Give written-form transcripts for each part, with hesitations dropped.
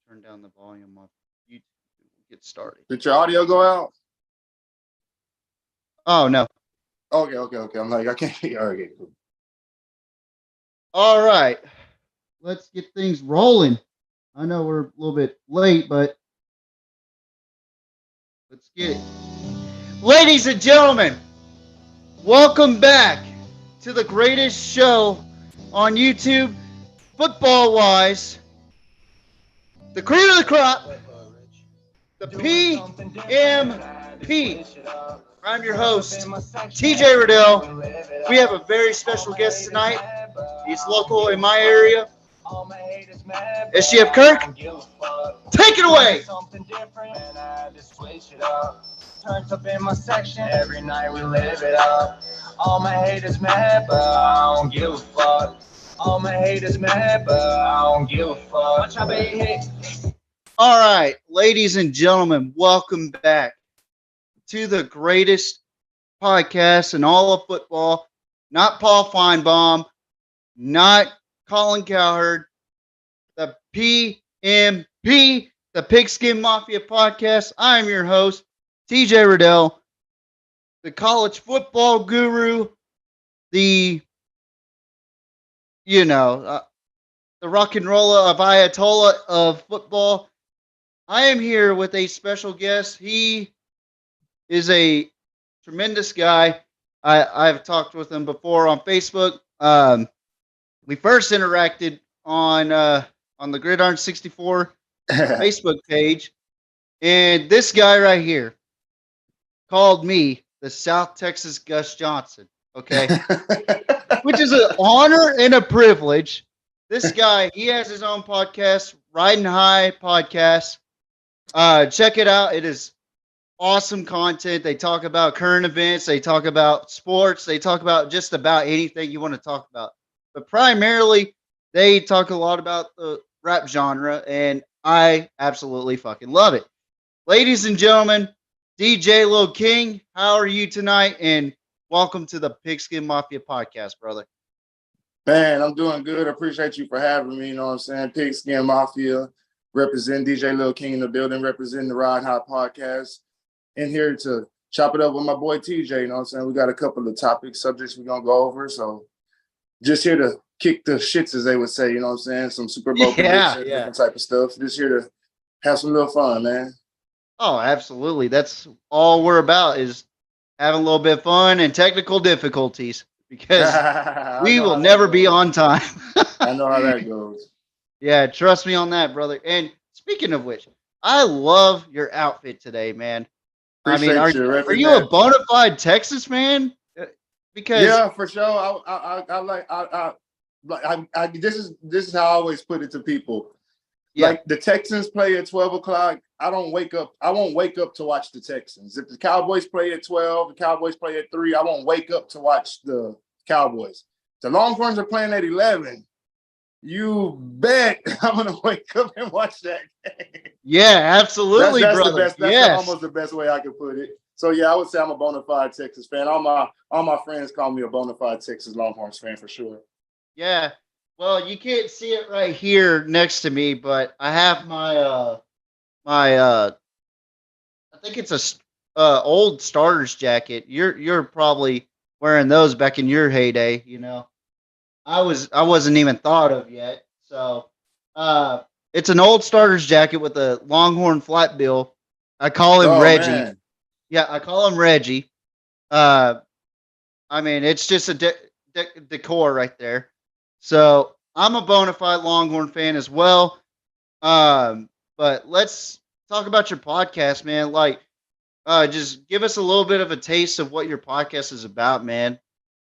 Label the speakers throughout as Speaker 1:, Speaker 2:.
Speaker 1: turn down the volume of YouTube. We'll get started.
Speaker 2: Did your audio go out?
Speaker 1: Oh no.
Speaker 2: Okay. I'm like, I can't hear. Okay, cool.
Speaker 1: All right. Let's get things rolling. I know we're a little bit late, but let's get it. Ladies and gentlemen, welcome back to the greatest show on YouTube, football-wise. The cream of the crop, the PMP. I'm your host, DJ Riddell. We have a very special guest tonight. He's local in my area. SGF Kirk, take it away.
Speaker 3: Turns up in my section every night, we live it up. All my haters mad, but I don't give a fuck. All my haters mad, but I don't give a fuck.
Speaker 1: All right, ladies and gentlemen, welcome back to the greatest podcast in all of football. Not Paul Feinbaum, not Colin Cowherd, the PMP, the Pigskin Mafia Podcast. I am your host, TJ Riddell, the college football guru, the rock and roller of Ayatollah of football. I am here with a special guest. He is a tremendous guy. I've talked with him before on Facebook. We first interacted on the Gridiron 64 Facebook page, and this guy right here called me the South Texas Gus Johnson. Okay, which is an honor and a privilege. This guy, he has his own podcast, Ridin High Podcast. Check it out. It is awesome content. They talk about current events. They talk about sports. They talk about just about anything you want to talk about. But primarily, they talk a lot about the rap genre, and I absolutely fucking love it. Ladies and gentlemen, DJ Lil King, how are you tonight? And welcome to the Pigskin Mafia Podcast, brother.
Speaker 2: Man, I'm doing good. I appreciate you for having me. You know what I'm saying? Pigskin Mafia, represent DJ Lil King in the building, representing the Ridin High Podcast. In here to chop it up with my boy TJ. You know what I'm saying? We got a couple of subjects we're going to go over. So just here to kick the shits, as they would say. You know what I'm saying? Some Super Bowl predictions, different type of stuff. Just here to have some little fun, man.
Speaker 1: Oh, absolutely. That's all we're about, is having a little bit of fun and technical difficulties, because we will never be on time.
Speaker 2: I know how that goes.
Speaker 1: Yeah, trust me on that, brother. And speaking of which, I love your outfit today, man.
Speaker 2: Appreciate
Speaker 1: are you a bona fide Texas man? Because
Speaker 2: yeah, for sure. This is how I always put it to people. Yeah. Like the Texans play at 12 o'clock. I won't wake up to watch the Texans. If the Cowboys play at 12, the Cowboys play at 3, I won't wake up to watch the Cowboys. The Longhorns are playing at 11. You bet I'm gonna wake up and watch that game.
Speaker 1: Yeah, absolutely,
Speaker 2: that's
Speaker 1: brother.
Speaker 2: The best. That's almost the best way I could put it. So yeah, I would say I'm a bona fide Texas fan. All my friends call me a bona fide Texas Longhorns fan for sure.
Speaker 1: Yeah. Well, you can't see it right here next to me, but I have my I think it's a old starters jacket. You're probably wearing those back in your heyday, you know. I wasn't even thought of yet. So it's an old starters jacket with a Longhorn flat bill. I call him Reggie. Man. Yeah, I call him Reggie. I mean, it's just a decor right there. So I'm a bona fide Longhorn fan as well. But let's talk about your podcast, man. Like, just give us a little bit of a taste of what your podcast is about, man.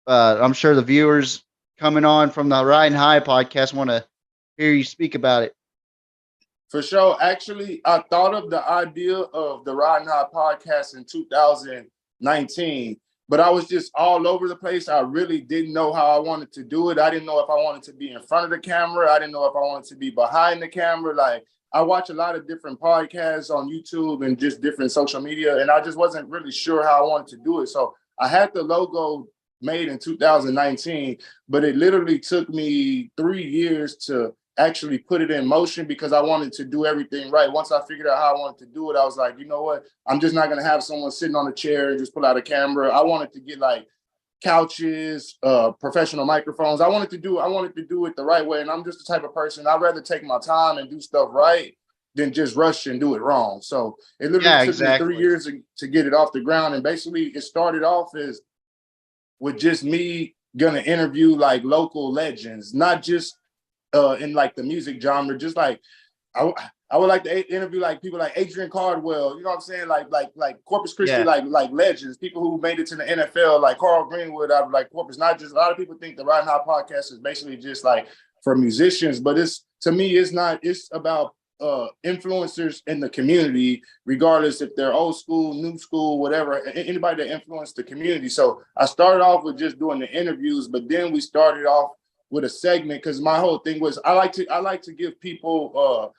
Speaker 1: I'm sure the viewers coming on from the Ridin High Podcast want to hear you speak about it.
Speaker 2: For sure. Actually, I thought of the idea of the Ridin High Podcast in 2019, but I was just all over the place. I really didn't know how I wanted to do it. I didn't know if I wanted to be in front of the camera. I didn't know if I wanted to be behind the camera. Like, I watch a lot of different podcasts on YouTube and just different social media, and I just wasn't really sure how I wanted to do it. So I had the logo made in 2019, but it literally took me 3 years to actually put it in motion because I wanted to do everything right. Once I figured out how I wanted to do it, I was like, you know what? I'm just not going to have someone sitting on a chair and just pull out a camera. I wanted to get like couches, professional microphones. I wanted to do it the right way. And I'm just the type of person, I'd rather take my time and do stuff right than just rush and do it wrong. So it literally took me 3 years to get it off the ground. And basically it started off as with just me gonna interview like local legends, not just in like the music genre, just like I would like to interview like people like Adrian Cardwell, you know what I'm saying? Like Corpus Christi, like legends, people who made it to the NFL, like Carl Greenwood out of like Corpus. Not just, a lot of people think the Ridin High Podcast is basically just like for musicians, but it's, to me, it's not. It's about influencers in the community, regardless if they're old school, new school, whatever, anybody that influenced the community. So I started off with just doing the interviews, but then we started off with a segment because my whole thing was I like to give people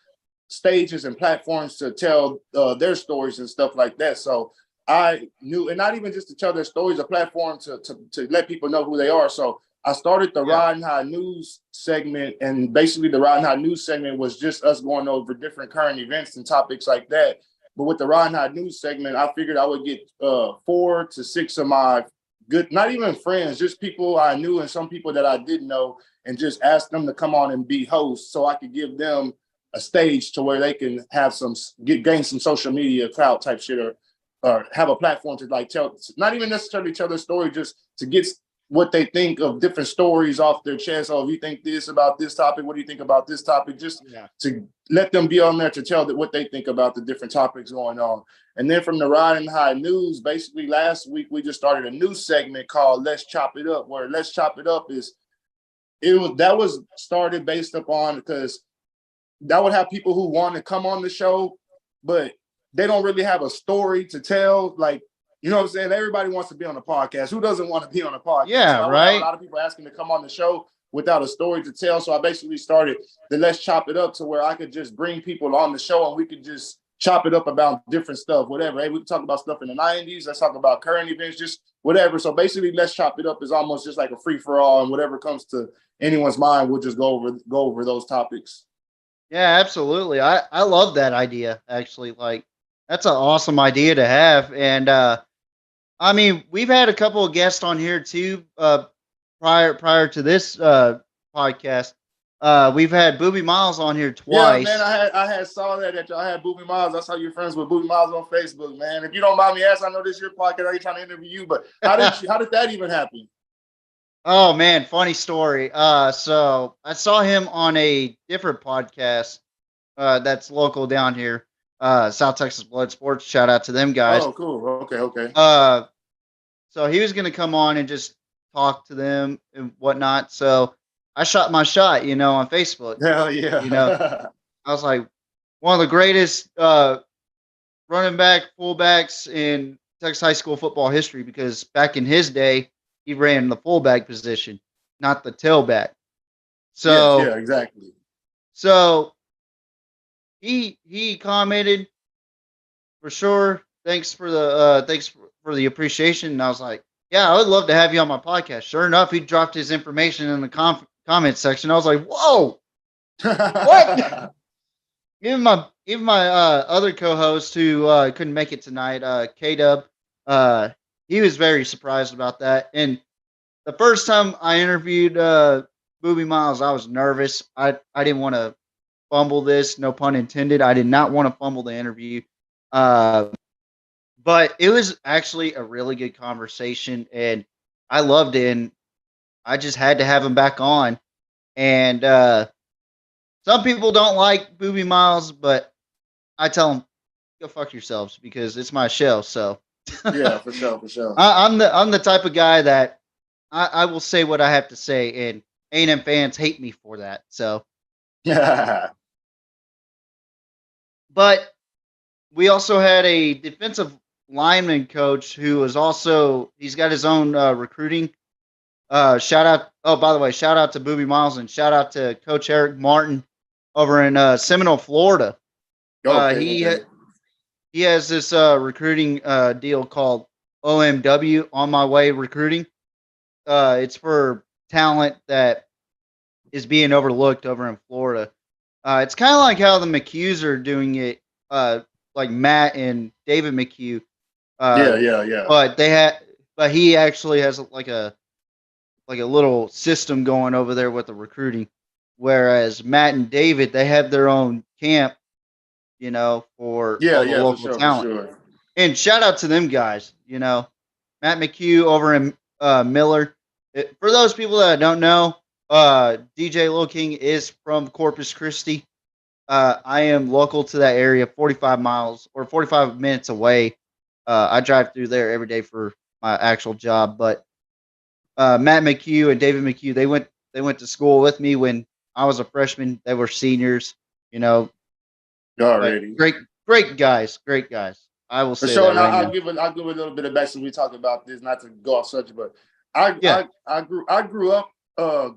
Speaker 2: stages and platforms to tell their stories and stuff like that. So I knew, and not even just to tell their stories, a platform to let people know who they are. So I started the Ridin High News segment, and basically the Ridin High News segment was just us going over different current events and topics like that. But with the Ridin High News segment, I figured I would get 4 to 6 of my good, not even friends, just people I knew and some people that I didn't know, and just ask them to come on and be hosts so I could give them a stage to where they can have gain some social media clout type shit, or have a platform to like tell, not even necessarily tell their story, just to get what they think of different stories off their chest. Oh, if you think this about this topic, what do you think about this topic? Just to let them be on there to tell what they think about the different topics going on. And then from the Ridin High News, basically last week, we just started a new segment called Let's Chop It Up, where Let's Chop It Up that was started based upon, because that would have people who want to come on the show, but they don't really have a story to tell. Like, you know what I'm saying? Everybody wants to be on a podcast. Who doesn't want to be on a podcast?
Speaker 1: Yeah,
Speaker 2: so
Speaker 1: right.
Speaker 2: A lot of people asking to come on the show without a story to tell. So I basically started the Let's Chop It Up, to where I could just bring people on the show and we could just chop it up about different stuff, whatever. Hey, we can talk about stuff in the 90s. Let's talk about current events, just whatever. So basically, Let's Chop It Up is almost just like a free for all, and whatever comes to anyone's mind, we'll just go over those topics.
Speaker 1: Yeah, absolutely. I love that idea, actually. Like, that's an awesome idea to have. And I mean, we've had a couple of guests on here too, prior to this podcast. We've had Booby Miles on here twice.
Speaker 2: Yeah, man, I had saw that y'all had Booby Miles. I saw you're friends with Booby Miles on Facebook, man. If you don't mind me asking, I know this is your podcast, I ain't trying to interview you, but how did that even happen?
Speaker 1: Oh man, funny story. So I saw him on a different podcast that's local down here, South Texas Blood Sports. Shout out to them guys.
Speaker 2: Oh, cool. Okay.
Speaker 1: So he was gonna come on and just talk to them and whatnot. So I shot my shot, on Facebook.
Speaker 2: Hell yeah.
Speaker 1: I was like, one of the greatest running back fullbacks in Texas high school football history, because back in his day, he ran the fullback position, not the tailback. So
Speaker 2: yeah, exactly.
Speaker 1: So he commented, for sure, thanks for the appreciation. And I was like, yeah, I would love to have you on my podcast. Sure enough, he dropped his information in the comment section. I was like, whoa, what? Even my other co-host who couldn't make it tonight, K-Dub, he was very surprised about that. And the first time I interviewed Booby Miles, I was nervous. I didn't want to fumble this, no pun intended. I did not want to fumble the interview. But it was actually a really good conversation, and I loved it, and I just had to have him back on. And some people don't like Booby Miles, but I tell them, go fuck yourselves, because it's my show. So
Speaker 2: yeah, for sure.
Speaker 1: I'm the type of guy that I will say what I have to say, and A&M fans hate me for that. So
Speaker 2: yeah.
Speaker 1: But we also had a defensive lineman coach who was he's got his own recruiting. Shout out to Booby Miles, and shout out to Coach Eric Martin over in Seminole, Florida.
Speaker 2: Okay.
Speaker 1: He has this recruiting deal called OMW, On My Way Recruiting. It's for talent that is being overlooked over in Florida. It's kind of like how the McHughes are doing it, like Matt and David McHugh.
Speaker 2: Yeah,
Speaker 1: Uh,
Speaker 2: yeah, yeah.
Speaker 1: but he actually has like a little system going over there with the recruiting. Whereas Matt and David, they have their own camp, for
Speaker 2: Yeah,
Speaker 1: all the
Speaker 2: yeah, for
Speaker 1: local
Speaker 2: sure, for
Speaker 1: talent.
Speaker 2: sure.
Speaker 1: And shout out to them guys, Matt McHugh over in Miller. For those people that don't know, DJ Lil King is from Corpus Christi. I am local to that area, 45 miles or 45 minutes away. I drive through there every day for my actual job. But Matt McHugh and David McHugh, they went to school with me when I was a freshman. They were seniors, you know, but
Speaker 2: Already.
Speaker 1: great guys, great guys. I will
Speaker 2: For
Speaker 1: say
Speaker 2: sure,
Speaker 1: that
Speaker 2: and
Speaker 1: right now.
Speaker 2: I'll give a little bit of back since we talk about this, not to go off subject, but I
Speaker 1: Yeah.
Speaker 2: I grew up a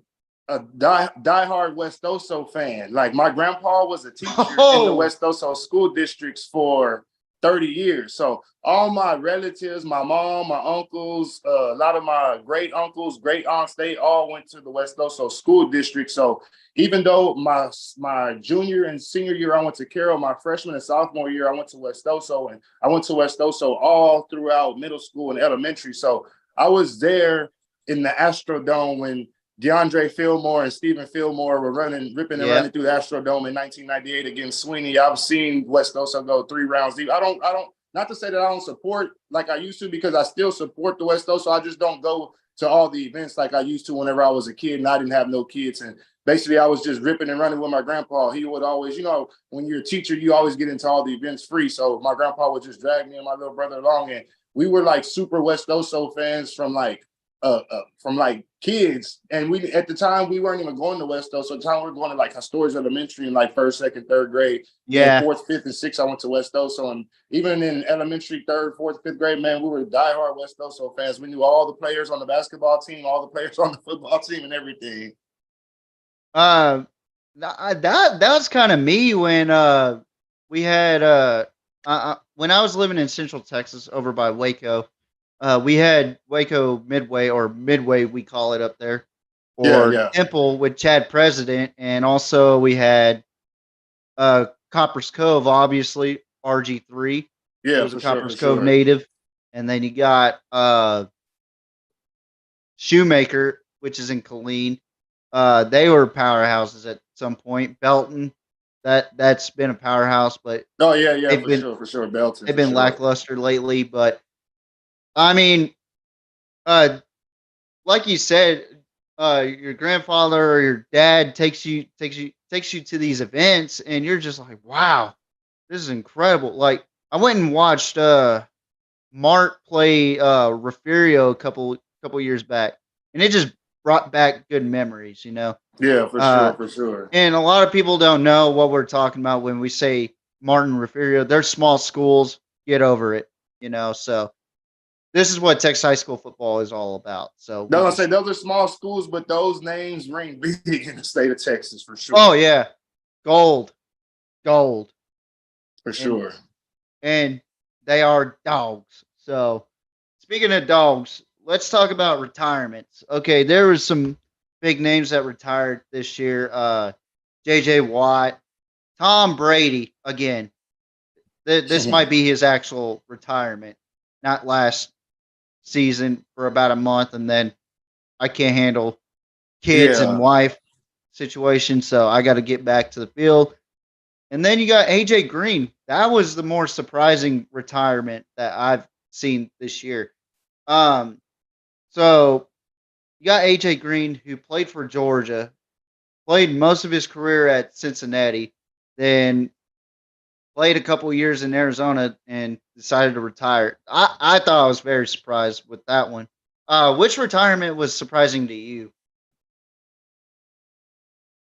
Speaker 2: diehard West Oso fan. Like my grandpa was a teacher in the
Speaker 1: Oh,
Speaker 2: West Oso school districts for 30 years. So all my relatives, my mom, my uncles, a lot of my great uncles, great aunts, they all went to the West Oso school district. So even though my junior and senior year I went to Carroll, my freshman and sophomore year I went to West Oso, and I went to West Oso all throughout middle school and elementary. So I was there in the Astrodome when DeAndre Fillmore and Stephen Fillmore were ripping and
Speaker 1: yeah.
Speaker 2: running through the Astrodome in 1998 against Sweeney. I've seen West Oso go 3 rounds deep. I don't. Not to say that I don't support like I used to, because I still support the West Oso. I just don't go to all the events like I used to whenever I was a kid and I didn't have no kids. And basically, I was just ripping and running with my grandpa. He would always, when you're a teacher, you always get into all the events free. So my grandpa would just drag me and my little brother along, and we were like super West Oso fans from like kids. And we at the time we weren't even going to West Oso. So at the time we were going to like Historians Elementary in like first, second, third grade. Then
Speaker 1: Yeah.
Speaker 2: fourth, fifth, and sixth, I went to West Oso. And even in elementary, third, fourth, fifth grade, man, we were diehard West Oso fans. We knew all the players on the basketball team, all the players on the football team, and everything.
Speaker 1: That was kind of me when we had when I was living in Central Texas over by Waco. We had Waco Midway, or Midway we call it up there,
Speaker 2: Yeah,
Speaker 1: or
Speaker 2: yeah.
Speaker 1: Temple with Chad President, and also we had Coppers Cove, obviously RG3. He
Speaker 2: Yeah,
Speaker 1: was a
Speaker 2: for sure,
Speaker 1: Coppers
Speaker 2: for
Speaker 1: Cove
Speaker 2: sure.
Speaker 1: native, and then you got Shoemaker, which is in Killeen. They were powerhouses at some point. Belton, that's been a powerhouse, but
Speaker 2: Oh, yeah, yeah,
Speaker 1: they've been
Speaker 2: for sure. Belton,
Speaker 1: they've
Speaker 2: for
Speaker 1: been
Speaker 2: sure.
Speaker 1: lackluster lately. But I mean, uh, like you said, your grandfather or your dad takes you to these events, and you're just like, wow, this is incredible. Like I went and watched Mart play Refugio a couple years back, and it just brought back good memories.
Speaker 2: Yeah, for
Speaker 1: Uh,
Speaker 2: sure, for sure.
Speaker 1: and a lot of people don't know what we're talking about when we say Martin Refugio. They're small schools. Get over it. So this is what Texas high school football is all about. So
Speaker 2: I
Speaker 1: we
Speaker 2: was gonna say
Speaker 1: just,
Speaker 2: those are small schools, but those names ring big in the state of Texas for sure.
Speaker 1: oh yeah, gold, gold,
Speaker 2: For
Speaker 1: and
Speaker 2: sure.
Speaker 1: and they are dogs. So speaking of dogs, let's talk about retirements. Okay, there was some big names that retired this year. J.J. Watt, Tom Brady again. This might be his actual retirement, not last season for about a month, and then I can't handle kids and
Speaker 2: Yeah.
Speaker 1: wife situation, so I got to get back to the field. And then you got AJ Green. That was the more surprising retirement that I've seen this year. Um, so you got AJ Green, who played for Georgia, played most of his career at Cincinnati, then played a couple years in Arizona and decided to retire. I thought I was very surprised with that one. Which retirement was surprising to you?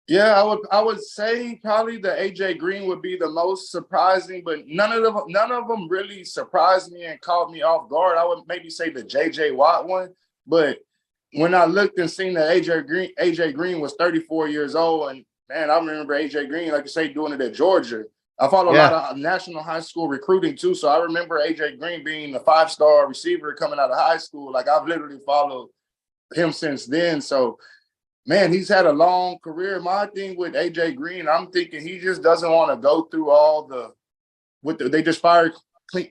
Speaker 2: Yeah, I would say probably the AJ Green would be the most surprising, but none of them really surprised me and caught me off guard. I would maybe say the JJ Watt one, but when I looked and seen that AJ Green was 34 years old, and man, I remember AJ Green, like you say, doing it at Georgia. I follow a lot
Speaker 1: Yeah.
Speaker 2: of national high school recruiting too, so I remember AJ Green being a 5-star receiver coming out of high school. Like I've literally followed him since then. So man, he's had a long career. My thing with AJ Green, I'm thinking he just doesn't want to go through all they just fired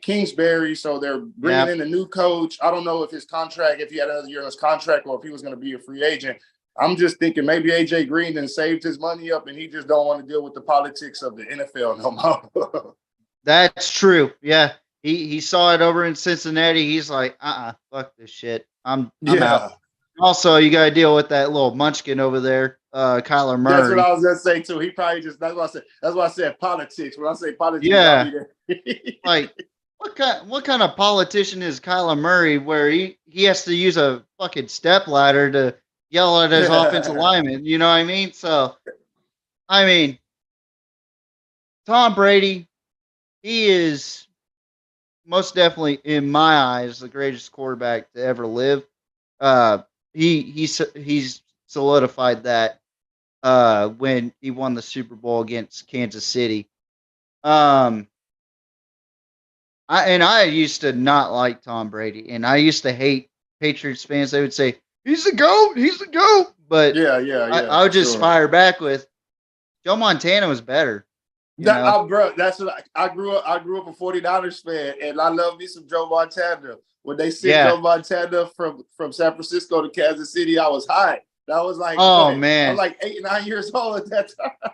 Speaker 2: Kingsbury, so they're bringing in a new coach. I don't know if if he had another year on his contract or if he was going to be a free agent. I'm just thinking maybe AJ Green then saved his money up and he just don't want to deal with the politics of the NFL no more.
Speaker 1: That's true. Yeah. He saw it over in Cincinnati. He's like, fuck this shit. I'm out. Also, you got to deal with that little munchkin over there, Kyler Murray.
Speaker 2: That's what I was going to say, too. He probably just, that's why I said politics. When I say politics,
Speaker 1: yeah. Like, what kind of politician is Kyler Murray where he has to use a fucking step ladder to yell at his offensive lineman? You know what I mean? So, I mean, Tom Brady, he is most definitely, in my eyes, the greatest quarterback to ever live. He's solidified that when he won the Super Bowl against Kansas City. I used to not like Tom Brady, and I used to hate Patriots fans. They would say, "He's the GOAT, he's the GOAT." But I would just fire back with, Joe Montana was better.
Speaker 2: Bro, that's what I grew up a 49ers fan, and I love me some Joe Montana. When they sent Joe Montana from San Francisco to Kansas City, I was high. That was like,
Speaker 1: man,
Speaker 2: I was like 8, 9 years old at that time.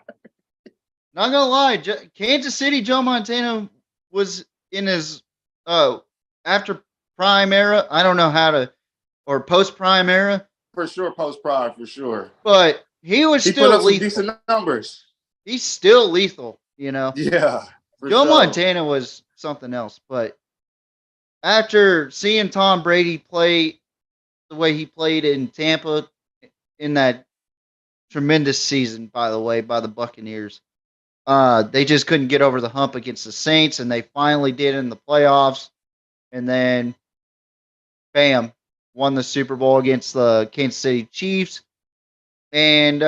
Speaker 1: Not gonna lie, Kansas City Joe Montana was in his after prime era. I don't know or post prime era.
Speaker 2: For sure, post prime, for sure.
Speaker 1: But he was still
Speaker 2: put up
Speaker 1: lethal.
Speaker 2: Some decent numbers.
Speaker 1: He's still lethal, you know.
Speaker 2: Yeah.
Speaker 1: Joe Montana was something else, but after seeing Tom Brady play the way he played in Tampa in that tremendous season, by the way, by the Buccaneers, they just couldn't get over the hump against the Saints, and they finally did in the playoffs. And then, bam, won the Super Bowl against the Kansas City Chiefs. And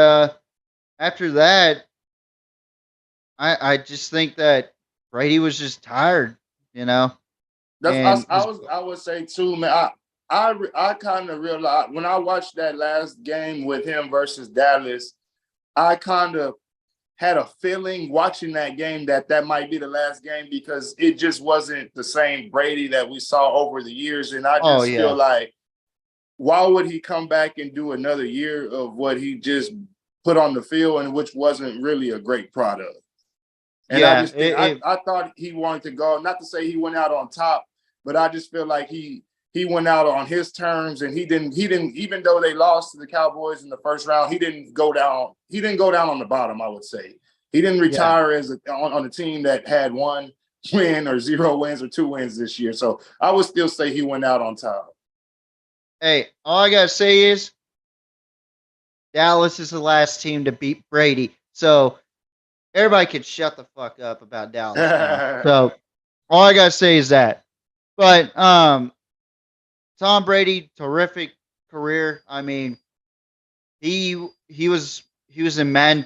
Speaker 1: after that, I just think that Brady was just tired, you know.
Speaker 2: I would say too, man. I kind of realized when I watched that last game with him versus Dallas, I kind of had a feeling watching that game that might be the last game because it just wasn't the same Brady that we saw over the years, and I just feel like, why would he come back and do another year of what he just put on the field and which wasn't really a great product? And I thought he wanted to go, not to say he went out on top, but I just feel like he went out on his terms, and he didn't, even though they lost to the Cowboys in the first round, he didn't go down on the bottom, I would say. He didn't retire on a team that had 1 win or 0 wins or 2 wins this year. So I would still say he went out on top.
Speaker 1: Hey, all I gotta say is Dallas is the last team to beat Brady. So everybody can shut the fuck up about Dallas now. So all I gotta say is that. But Tom Brady, terrific career. I mean, he was in Madden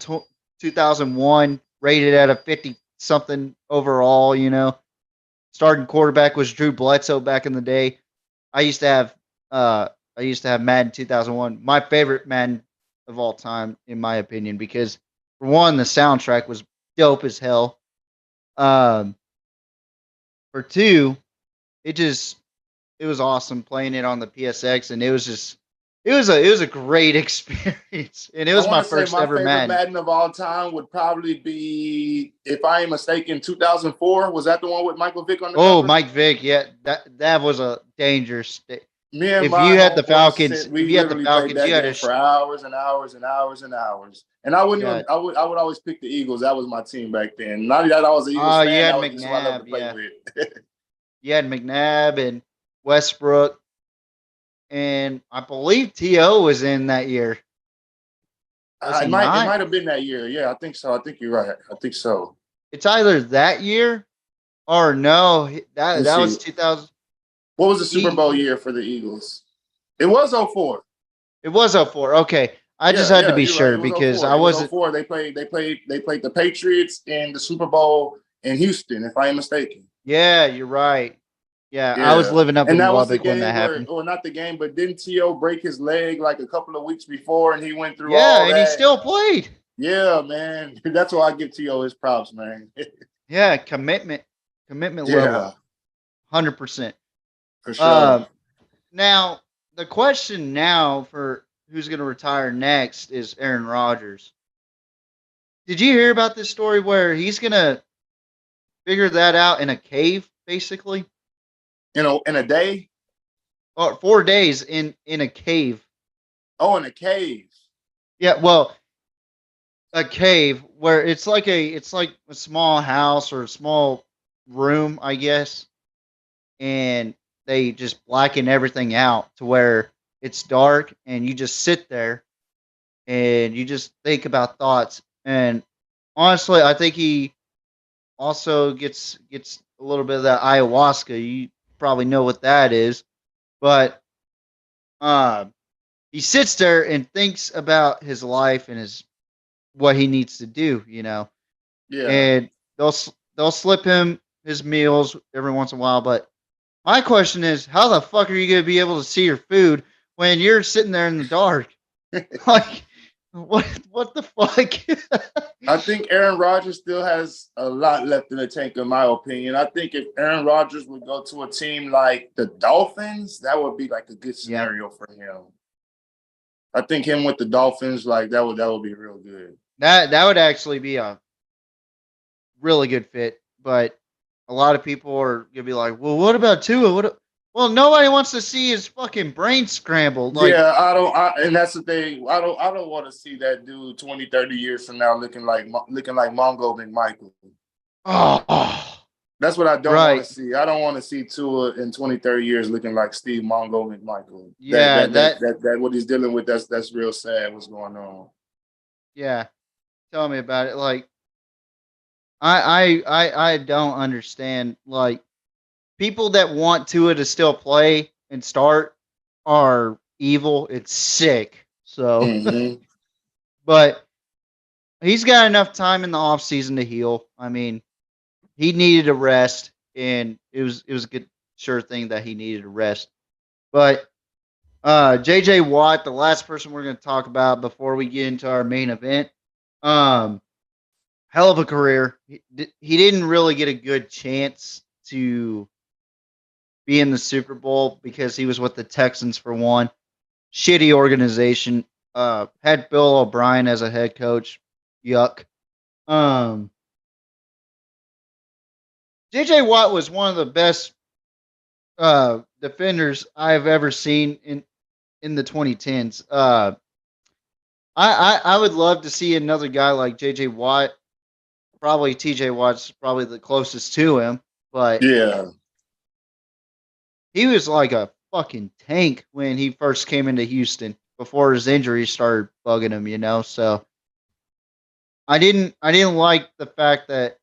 Speaker 1: 2001, rated at a 50-something overall, you know. Starting quarterback was Drew Bledsoe back in the day. I used to have Madden 2001, my favorite Madden of all time, in my opinion, because for one, the soundtrack was dope as hell. For two, it was awesome playing it on the PSX, and it was a great experience, and it was my first ever Madden.
Speaker 2: Madden of all time would probably be, if I ain't mistaken, 2004. Was that the one with Michael Vick on the cover?
Speaker 1: Mike Vick, yeah, that was a dangerous.
Speaker 2: Me and
Speaker 1: if you had the Falcons, you had to
Speaker 2: for hours and hours and hours and hours. And I I would always pick the Eagles. That was my team back then. Not that I was an Eagles fan.
Speaker 1: You had
Speaker 2: that was just what I loved to play with.
Speaker 1: You had McNabb and Westbrook, and I believe T.O. was in that year.
Speaker 2: It might have been that year. Yeah, I think so. I think you're right. I think so.
Speaker 1: It's either that year or no. That was 2000.
Speaker 2: What was the Super Bowl year for the Eagles? It was 04.
Speaker 1: It was 04. Okay. I just had to be sure because I wasn't.
Speaker 2: 04. They played the Patriots in the Super Bowl in Houston, if I am mistaken.
Speaker 1: Yeah, you're right. Yeah, I was
Speaker 2: Yeah.
Speaker 1: living up
Speaker 2: And
Speaker 1: in
Speaker 2: that was the
Speaker 1: Lubbock when
Speaker 2: game
Speaker 1: that
Speaker 2: where,
Speaker 1: happened.
Speaker 2: or not the game, but didn't T.O. break his leg like a couple of weeks before and he went through
Speaker 1: Yeah,
Speaker 2: all
Speaker 1: and he
Speaker 2: that?
Speaker 1: still played.
Speaker 2: Yeah, man. That's why I give T.O. his props, man.
Speaker 1: Yeah, commitment level,
Speaker 2: Yeah,
Speaker 1: 100%.
Speaker 2: for sure.
Speaker 1: Uh, now the question now for who's going to retire next is Aaron Rodgers. Did you hear about this story where he's going to figure that out in a cave, basically?
Speaker 2: In a day?
Speaker 1: Or 4 days in a cave.
Speaker 2: Oh, in a cave.
Speaker 1: Yeah, well, a cave where it's like a small house or a small room, I guess, and they just blacken everything out to where it's dark and you just sit there and you just think about thoughts. And honestly, I think he also gets a little bit of that ayahuasca. You probably know what that is, but uh, he sits there and thinks about his life and his what he needs to do,
Speaker 2: Yeah.
Speaker 1: and they'll slip him his meals every once in a while. But my question is, how the fuck are you gonna be able to see your food when you're sitting there in the dark? Like, what the fuck?
Speaker 2: I think Aaron Rodgers still has a lot left in the tank, in my opinion. I think if Aaron Rodgers would go to a team like the Dolphins, that would be like a good
Speaker 1: Yeah,
Speaker 2: scenario for him. I think him with the Dolphins, like that would be real good.
Speaker 1: that would actually be a really good fit. But a lot of people are gonna be like, well, what about Tua? Well, nobody wants to see his fucking brain scrambled. Like,
Speaker 2: Yeah, and that's the thing. I don't want to see that dude 20, 30 years from now looking like Mongo McMichael.
Speaker 1: oh,
Speaker 2: That's what I don't want to
Speaker 1: right.
Speaker 2: see. I don't want to see Tua in 20, 30 years looking like Steve Mongo McMichael. That
Speaker 1: Yeah,
Speaker 2: that that that that what he's dealing with, that's real sad what's going on.
Speaker 1: yeah. Tell me about it. Like, I don't understand. Like, people that want Tua to still play and start are evil. It's sick. So,
Speaker 2: Mm-hmm.
Speaker 1: but he's got enough time in the off season to heal. I mean, he needed a rest, and it was a good sure thing that he needed a rest. But JJ Watt, the last person we're going to talk about before we get into our main event, um, hell of a career. He didn't really get a good chance to be in the Super Bowl because he was with the Texans for one. Shitty organization. Had Bill O'Brien as a head coach. Yuck. Um, JJ Watt was one of the best defenders I've ever seen in the 2010s. I would love to see another guy like JJ Watt. Probably TJ Watt's probably the closest to him, but
Speaker 2: Yeah.
Speaker 1: he was like a fucking tank when he first came into Houston before his injuries started bugging him. So I didn't like the fact that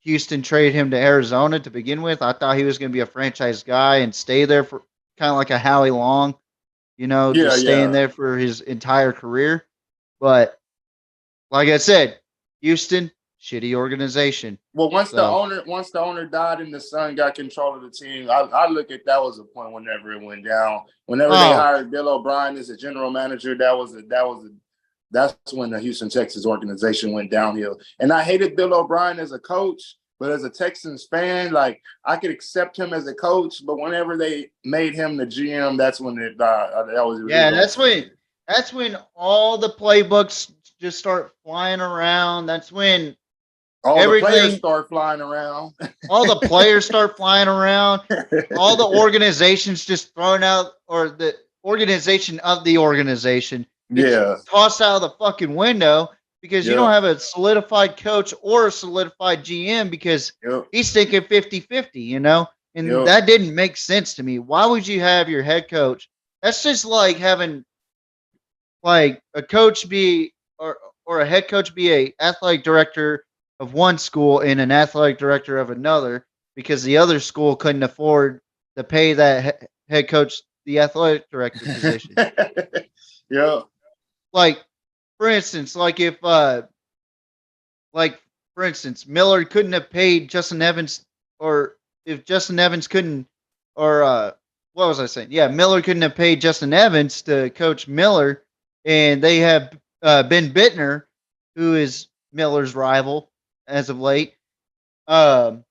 Speaker 1: Houston traded him to Arizona to begin with. I thought he was going to be a franchise guy and stay there for kind of like a Howie Long,
Speaker 2: Yeah,
Speaker 1: just staying
Speaker 2: yeah.
Speaker 1: there for his entire career. But like I said, Houston, shitty organization.
Speaker 2: Well,
Speaker 1: So,
Speaker 2: once the owner died and the son got control of the team, I look at that was a point whenever it went down. Whenever they
Speaker 1: oh,
Speaker 2: hired Bill O'Brien as a general manager, that's when the Houston Texans organization went downhill. And I hated Bill O'Brien as a coach, but as a Texans fan, like I could accept him as a coach, but whenever they made him the GM, that's when it that was
Speaker 1: yeah,
Speaker 2: over
Speaker 1: that's
Speaker 2: for me.
Speaker 1: when all the playbooks just start flying around. That's when
Speaker 2: All the players
Speaker 1: everything,
Speaker 2: start flying around.
Speaker 1: all the players start flying around. All the organizations just thrown out, or the organization of the organization gets
Speaker 2: Yeah.
Speaker 1: tossed out of the fucking window because you don't
Speaker 2: Yep.
Speaker 1: have a solidified coach or a solidified GM because
Speaker 2: Yep.
Speaker 1: he's thinking 50-50. And
Speaker 2: Yep.
Speaker 1: that didn't make sense to me. Why would you have your head coach? That's just like having like a coach be or a head coach be a athletic director of one school and an athletic director of another because the other school couldn't afford to pay that head coach the athletic director position.
Speaker 2: Yeah.
Speaker 1: Like for instance, like for instance, Miller couldn't have paid Justin Evans, or if Justin Evans couldn't or what was I saying? Yeah, Miller couldn't have paid Justin Evans to coach Miller, and they have Ben Bittner, who is Miller's rival as of late. Um,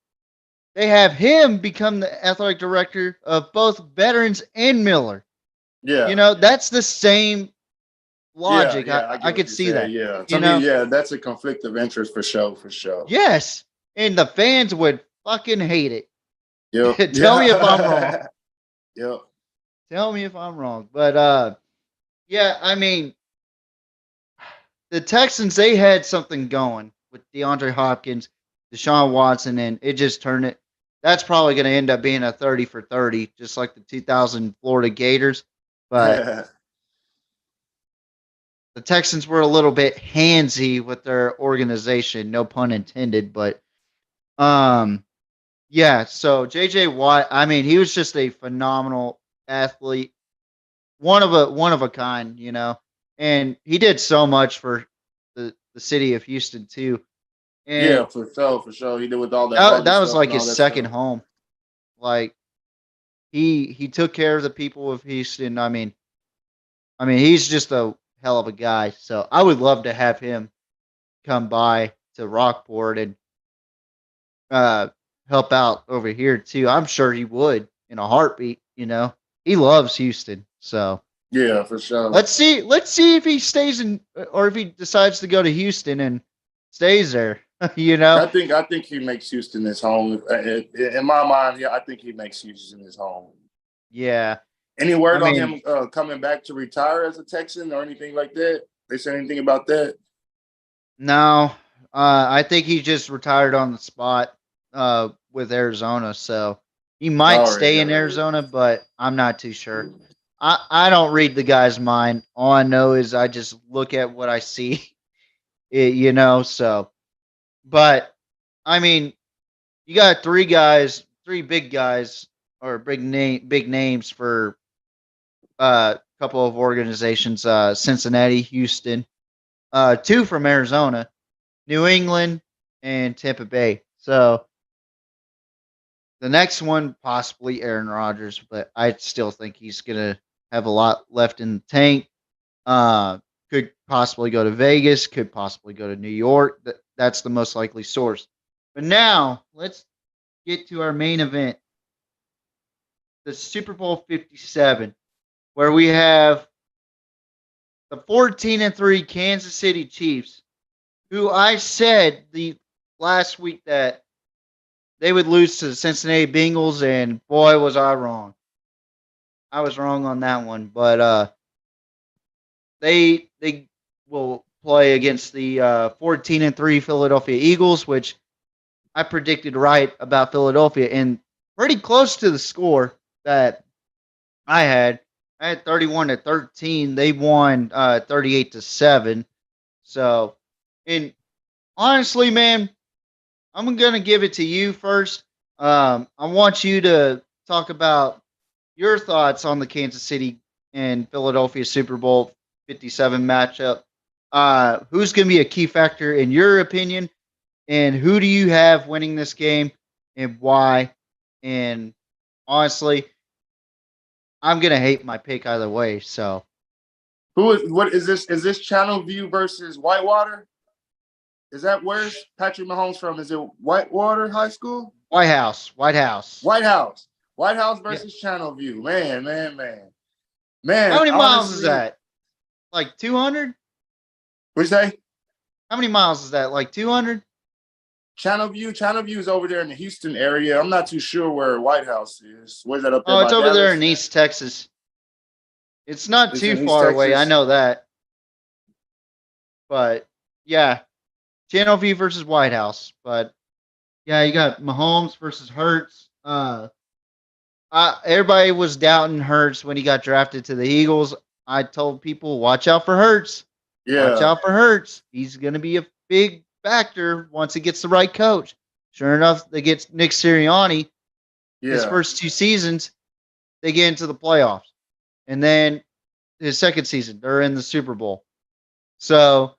Speaker 1: they have him become the athletic director of both veterans and Miller.
Speaker 2: Yeah.
Speaker 1: You know, that's the same
Speaker 2: Yeah,
Speaker 1: logic.
Speaker 2: yeah, I
Speaker 1: I
Speaker 2: get what
Speaker 1: could
Speaker 2: you're
Speaker 1: see
Speaker 2: saying.
Speaker 1: that.
Speaker 2: Yeah.
Speaker 1: You
Speaker 2: To me,
Speaker 1: know,
Speaker 2: yeah, that's a conflict of interest for sure, for sure.
Speaker 1: yes, and the fans would fucking hate
Speaker 2: Yep.
Speaker 1: it. Tell me if I'm wrong.
Speaker 2: Yeah. Yep.
Speaker 1: Tell me if I'm wrong. But yeah, I mean, the Texans, they had something going with DeAndre Hopkins, Deshaun Watson, and it just turned it. That's probably going to end up being a 30 for 30, just like the 2000 Florida Gators. But the Texans were a little bit handsy with their organization, no pun intended. But yeah, so JJ Watt, I mean, he was just a phenomenal athlete, one of a kind, you know, and he did so much for the city of Houston too.
Speaker 2: Yeah,
Speaker 1: And
Speaker 2: for sure, for sure. He did with all that Barbie
Speaker 1: that was
Speaker 2: stuff
Speaker 1: like
Speaker 2: and all
Speaker 1: his
Speaker 2: that
Speaker 1: second
Speaker 2: stuff.
Speaker 1: home. Like he took care of the people of Houston. I mean, he's just a hell of a guy. So I would love to have him come by to Rockport and uh, help out over here too. I'm sure he would in a heartbeat. You know, he loves Houston. So
Speaker 2: Yeah, for sure.
Speaker 1: let's see. Let's see if he stays in, or if he decides to go to Houston and stays there. You know.
Speaker 2: I think he makes Houston his home. In my mind, yeah, I think he makes Houston his home.
Speaker 1: Yeah.
Speaker 2: Any
Speaker 1: I
Speaker 2: word on
Speaker 1: mean,
Speaker 2: him coming back to retire as a Texan or anything like that? They said anything about that?
Speaker 1: no. I think he just retired on the spot with Arizona. So he might
Speaker 2: All right,
Speaker 1: stay
Speaker 2: all
Speaker 1: in
Speaker 2: right.
Speaker 1: Arizona, but I'm not too sure. I don't read the guy's mind. All I know is I just look at what I see, you know. So, but I mean, you got three big guys, or big names for a couple of organizations: Cincinnati, Houston, two from Arizona, New England, and Tampa Bay. So the next one, possibly Aaron Rodgers, but I still think he's gonna have a lot left in the tank. Could possibly go to Vegas, could possibly go to New York. That's the most likely source. But now let's get to our main event, the Super Bowl 57, where we have the 14-3 Kansas City Chiefs, who I said the last week that they would lose to the Cincinnati Bengals, and boy was I wrong. I was wrong on that one, but they will play against the 14-3 Philadelphia Eagles, which I predicted right about Philadelphia, and pretty close to the score that I had. I had 31-13. They won 38-7. So, and honestly, man, I'm gonna give it to you first. I want you to talk about your thoughts on the Kansas City and Philadelphia Super Bowl 57 matchup. Who's going to be a key factor in your opinion, and who do you have winning this game, and why? And honestly, I'm going to hate my pick either way. So
Speaker 2: What is this? Is this Channel View versus Whitewater? Is that where's Patrick Mahomes from? Is it Whitewater High School?
Speaker 1: White House.
Speaker 2: White House. White House
Speaker 1: Yeah.
Speaker 2: versus Channel View. Man.
Speaker 1: How many miles is
Speaker 2: Honestly,
Speaker 1: that? Like 200?
Speaker 2: what'd you say?
Speaker 1: How many miles is that? Like 200?
Speaker 2: Channel View is over there in the Houston area. I'm not too sure where White House is. Where's that up there
Speaker 1: Oh,
Speaker 2: by
Speaker 1: it's over
Speaker 2: Dallas?
Speaker 1: there in East Texas. It's not
Speaker 2: It's
Speaker 1: too
Speaker 2: in East
Speaker 1: far away. I
Speaker 2: Texas.
Speaker 1: know that. But yeah, Channel View versus White House. But yeah, you got Mahomes versus Hurts. Everybody was doubting Hurts when he got drafted to the Eagles. I told people, watch out for Hurts. Watch
Speaker 2: Yeah.
Speaker 1: out for Hurts. He's going to be a big factor once he gets the right coach. Sure enough, they get Nick Sirianni. His
Speaker 2: Yeah.
Speaker 1: first two seasons, they get into the playoffs. And then his second season, they're in the Super Bowl. So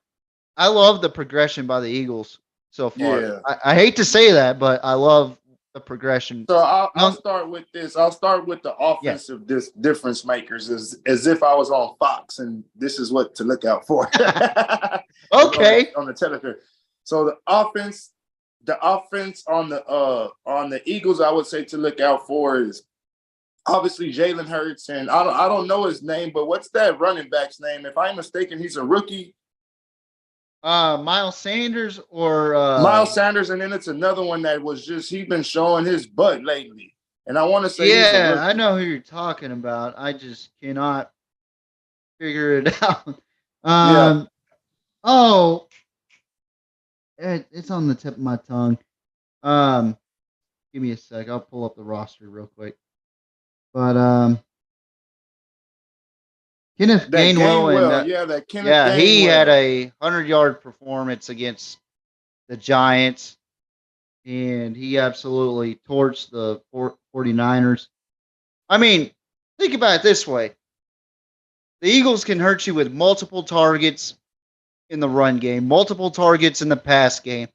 Speaker 1: I love the progression by the Eagles so far.
Speaker 2: Yeah.
Speaker 1: I hate to say that, but I love the progression.
Speaker 2: So I'll
Speaker 1: No,
Speaker 2: start with this. I'll start with the
Speaker 1: yeah.
Speaker 2: offensive difference makers, as if I was on Fox, and this is what to look out for.
Speaker 1: Okay.
Speaker 2: on the television. So the offense on the Eagles, I would say to look out for is obviously Jalen Hurts, and I don't know his name, but what's that running back's name? If I'm mistaken, he's a rookie.
Speaker 1: Miles Sanders or
Speaker 2: Miles Sanders, and then it's another one that was just he's been showing his butt lately, and I want to say he's a
Speaker 1: yeah,
Speaker 2: rookie.
Speaker 1: I know who you're talking about. I just cannot figure it out.
Speaker 2: Yeah.
Speaker 1: Oh, it's on the tip of my tongue. Give me a sec. I'll pull up the roster real quick. But Kenneth
Speaker 2: That
Speaker 1: Gainwell and
Speaker 2: that Kenneth
Speaker 1: yeah, he had
Speaker 2: Gainwell.
Speaker 1: a 100-yard performance against the Giants, and he absolutely torched the 49ers. I mean, think about it this way. The Eagles can hurt you with multiple targets in the run game, multiple targets in the pass game,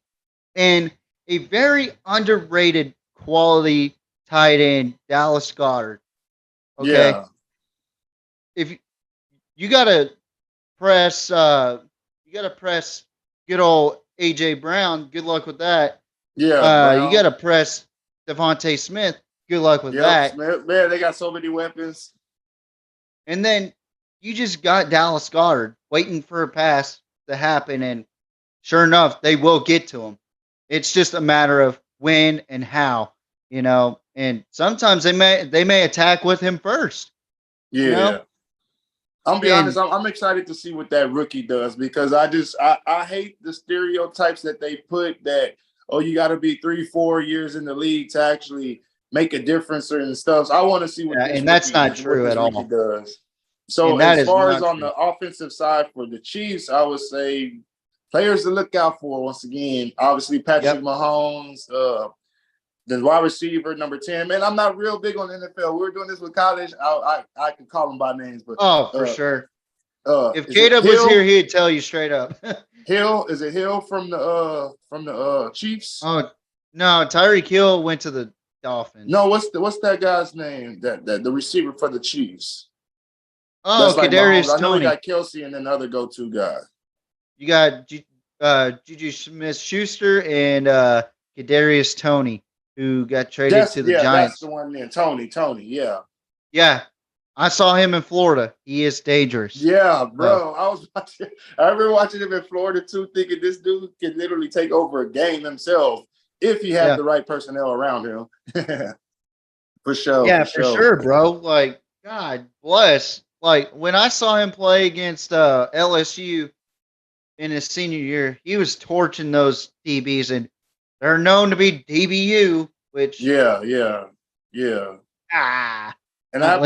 Speaker 1: and a very underrated quality tight end, Dallas Goedert. Okay?
Speaker 2: Yeah,
Speaker 1: If you gotta press good old AJ Brown, good luck with that.
Speaker 2: yeah,
Speaker 1: You
Speaker 2: Brown.
Speaker 1: gotta press Devontae Smith, good luck with that.
Speaker 2: Man, they got so many weapons.
Speaker 1: And then you just got Dallas Goedert waiting for a pass to happen, and sure enough, they will get to him. It's just a matter of when and how, And sometimes they may attack with him first.
Speaker 2: Yeah. I'm be honest,
Speaker 1: And
Speaker 2: I'm excited to see what that rookie does, because I hate the stereotypes that they put that, oh, you got to be 3-4 years in the league to actually make a difference and stuff. So I want to see what this
Speaker 1: and that's
Speaker 2: rookie,
Speaker 1: not true at all.
Speaker 2: does. So
Speaker 1: And that
Speaker 2: as
Speaker 1: is
Speaker 2: far as
Speaker 1: not
Speaker 2: on
Speaker 1: true.
Speaker 2: the offensive side for the Chiefs, I would say players to look out for once again. Obviously, Patrick Mahomes, the wide receiver, number 10. Man, I'm not real big on the NFL. We were doing this with college. I can call them by names, but
Speaker 1: Oh, for sure. If
Speaker 2: is
Speaker 1: Caleb
Speaker 2: it
Speaker 1: was
Speaker 2: Hill?
Speaker 1: here, he'd tell you straight up.
Speaker 2: Hill, is it Hill from the Chiefs?
Speaker 1: Oh no, Tyreek Hill went to the Dolphins.
Speaker 2: No, what's that guy's name? That the receiver for the Chiefs.
Speaker 1: Oh,
Speaker 2: That's like Mahomes.
Speaker 1: Kadarius
Speaker 2: I know we
Speaker 1: Toney.
Speaker 2: got Kelsey and then the other go-to guy.
Speaker 1: You got Juju Smith-Schuster and Kadarius Toney, who got traded to the Giants.
Speaker 2: That's the one then. Tony, yeah.
Speaker 1: Yeah, I saw him in Florida. He is dangerous.
Speaker 2: Yeah, bro. I remember watching him in Florida too, thinking this dude can literally take over a game himself if he had the right personnel around him. For sure.
Speaker 1: Yeah, for sure, bro. Like, God bless. Like, when I saw him play against LSU in his senior year, he was torching those DBs, and they're known to be DBU, which
Speaker 2: Yeah. And I